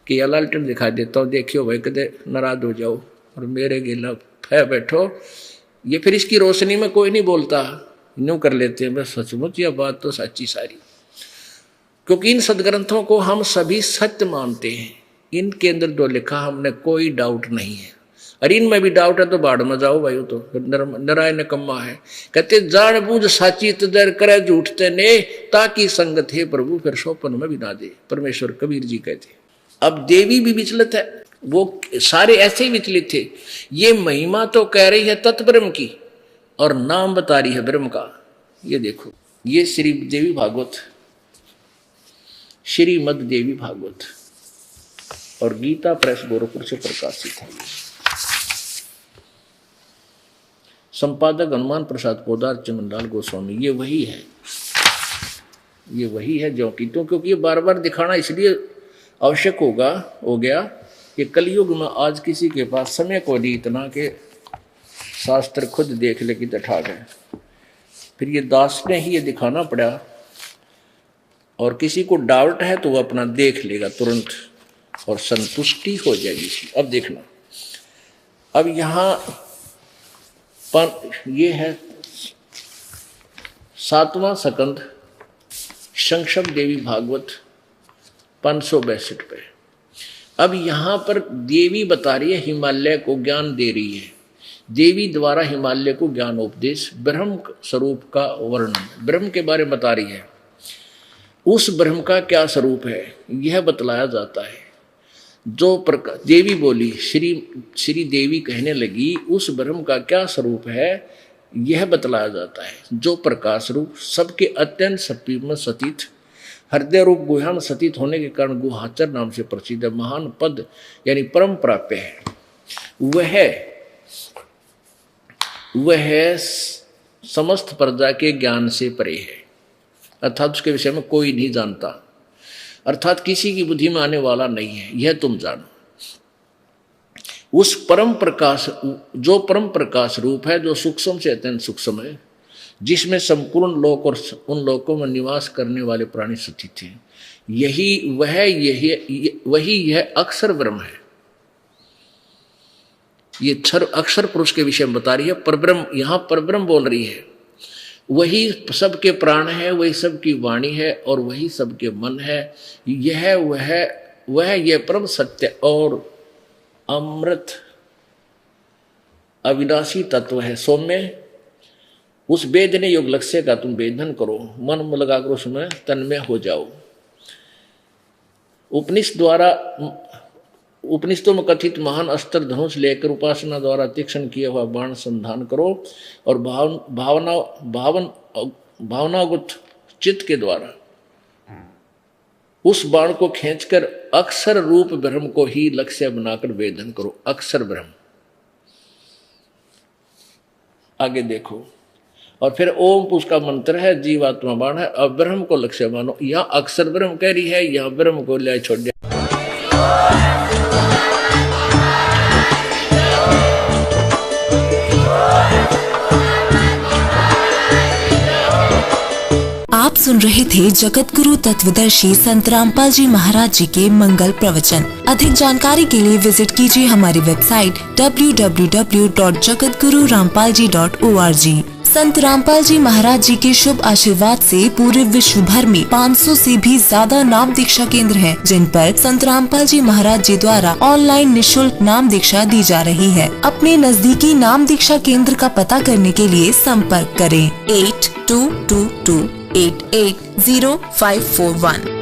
कि यह लालटेन दिखाई देता हो, देखियो भाई कदे नाराज हो जाओ और मेरे गिला है बैठो। ये फिर इसकी रोशनी में कोई नहीं बोलता, यूं कर लेते हैं बस। सचमुच यह बात तो सच्ची सारी, क्योंकि इन सदग्रंथों को हम सभी सत्य मानते हैं। इनके अंदर जो लिखा हमने कोई डाउट नहीं है, अरे इनमें भी डाउट है तो बाढ़ में जाओ भाई, तो नराय निकम्मा है। कहते जान बूझ साची तजर करे झूठते ने, ताकि संगत है प्रभु फिर सोपन में भी ना दे, परमेश्वर कबीर जी कहते। अब देवी भी विचलित है, वो सारे ऐसे ही विचलित थे। ये महिमा तो कह रही है तत्ब्रह्म की और नाम बता रही है ब्रह्म का। ये देखो, ये श्री देवी भागवत, श्रीमद देवी भागवत और गीता प्रेस गोरखपुर से प्रकाशित है। संपादक हनुमान प्रसाद पोदार चमनलाल गोस्वामी। ये वही है, ये वही है जो कि, तो क्योंकि ये बार बार दिखाना इसलिए आवश्यक हो गया कि कलयुग में आज किसी के पास समय को नहीं इतना कि शास्त्र खुद देख ले कि ठा गए। फिर ये दास ने ही ये दिखाना पड़ा और किसी को डाउट है तो वो अपना देख लेगा तुरंत और संतुष्टि हो जाएगी। अब देखना, अब यहाँ ये है 7वां स्कंद संक्षक देवी भागवत 562 पे। अब यहाँ पर देवी बता रही है, हिमालय को ज्ञान दे रही है। देवी द्वारा हिमालय को ज्ञान उपदेश, ब्रह्म स्वरूप का वर्णन, ब्रह्म के बारे में बता रही है। उस ब्रह्म का क्या स्वरूप है यह बतलाया जाता है। जो प्रकार देवी बोली, श्री देवी कहने लगी, उस ब्रह्म का क्या स्वरूप है यह बतलाया जाता है। जो प्रकाश रूप, सबके अत्यंत सपीम सतीत, हृदय रूप गुह्यान सतीत होने के कारण गुहाचर नाम से प्रसिद्ध महान पद यानी परम प्राप्य है। वह समस्त प्रजा के ज्ञान से परे है, अर्थात उसके विषय में कोई नहीं जानता, अर्थात किसी की बुद्धि में आने वाला नहीं है, यह तुम जानो। उस परम प्रकाश, जो परम प्रकाश रूप है, जो सूक्ष्म से अत्यंत सूक्ष्म है, जिसमें संपूर्ण लोक और उन लोकों में निवास करने वाले प्राणी स्थित हैं, वही यह अक्षर ब्रह्म है। ये अक्षर पुरुष के विषय में बता रही है। परब्रह्म, यहाँ परब्रह्म बोल रही है। वही सबके प्राण है, वही सबकी वाणी है और वही सबके मन है। यह परम सत्य और अमृत अविनाशी तत्व है। सौम्य, उस वेदने योग लक्ष्य का तुम वेदन करो, मन में लगाकर उसमें तन्मय हो जाओ। उपनिषदों में कथित महान अस्त्र धनुष लेकर उपासना द्वारा तीक्ष्ण किया हुआ बाण संधान करो और भावनागत चित्त के द्वारा उस बाण को खींचकर अक्षर रूप ब्रह्म को ही लक्ष्य बनाकर वेदन करो। अक्षर ब्रह्म, आगे देखो, और फिर ओम उसका मंत्र है, जीवात्मा बाण है। अब ब्रह्म को लक्ष्य मानो। यहाँ अक्षर ब्रह्म कह रही है, यहाँ ब्रह्म को ले छोड़ दिया। आप सुन रहे थे जगत गुरु तत्वदर्शी संत रामपाल जी महाराज जी के मंगल प्रवचन। अधिक जानकारी के लिए विजिट कीजिए हमारी वेबसाइट www.jagatgururampalji.org। संत रामपाल जी महाराज जी के शुभ आशीर्वाद से पूरे विश्व भर में 500 से भी ज्यादा नाम दीक्षा केंद्र हैं, जिन पर संत रामपाल जी महाराज जी द्वारा ऑनलाइन निशुल्क नाम दीक्षा दी जा रही है। अपने नजदीकी नाम दीक्षा केंद्र का पता करने के लिए संपर्क करें 8222880541।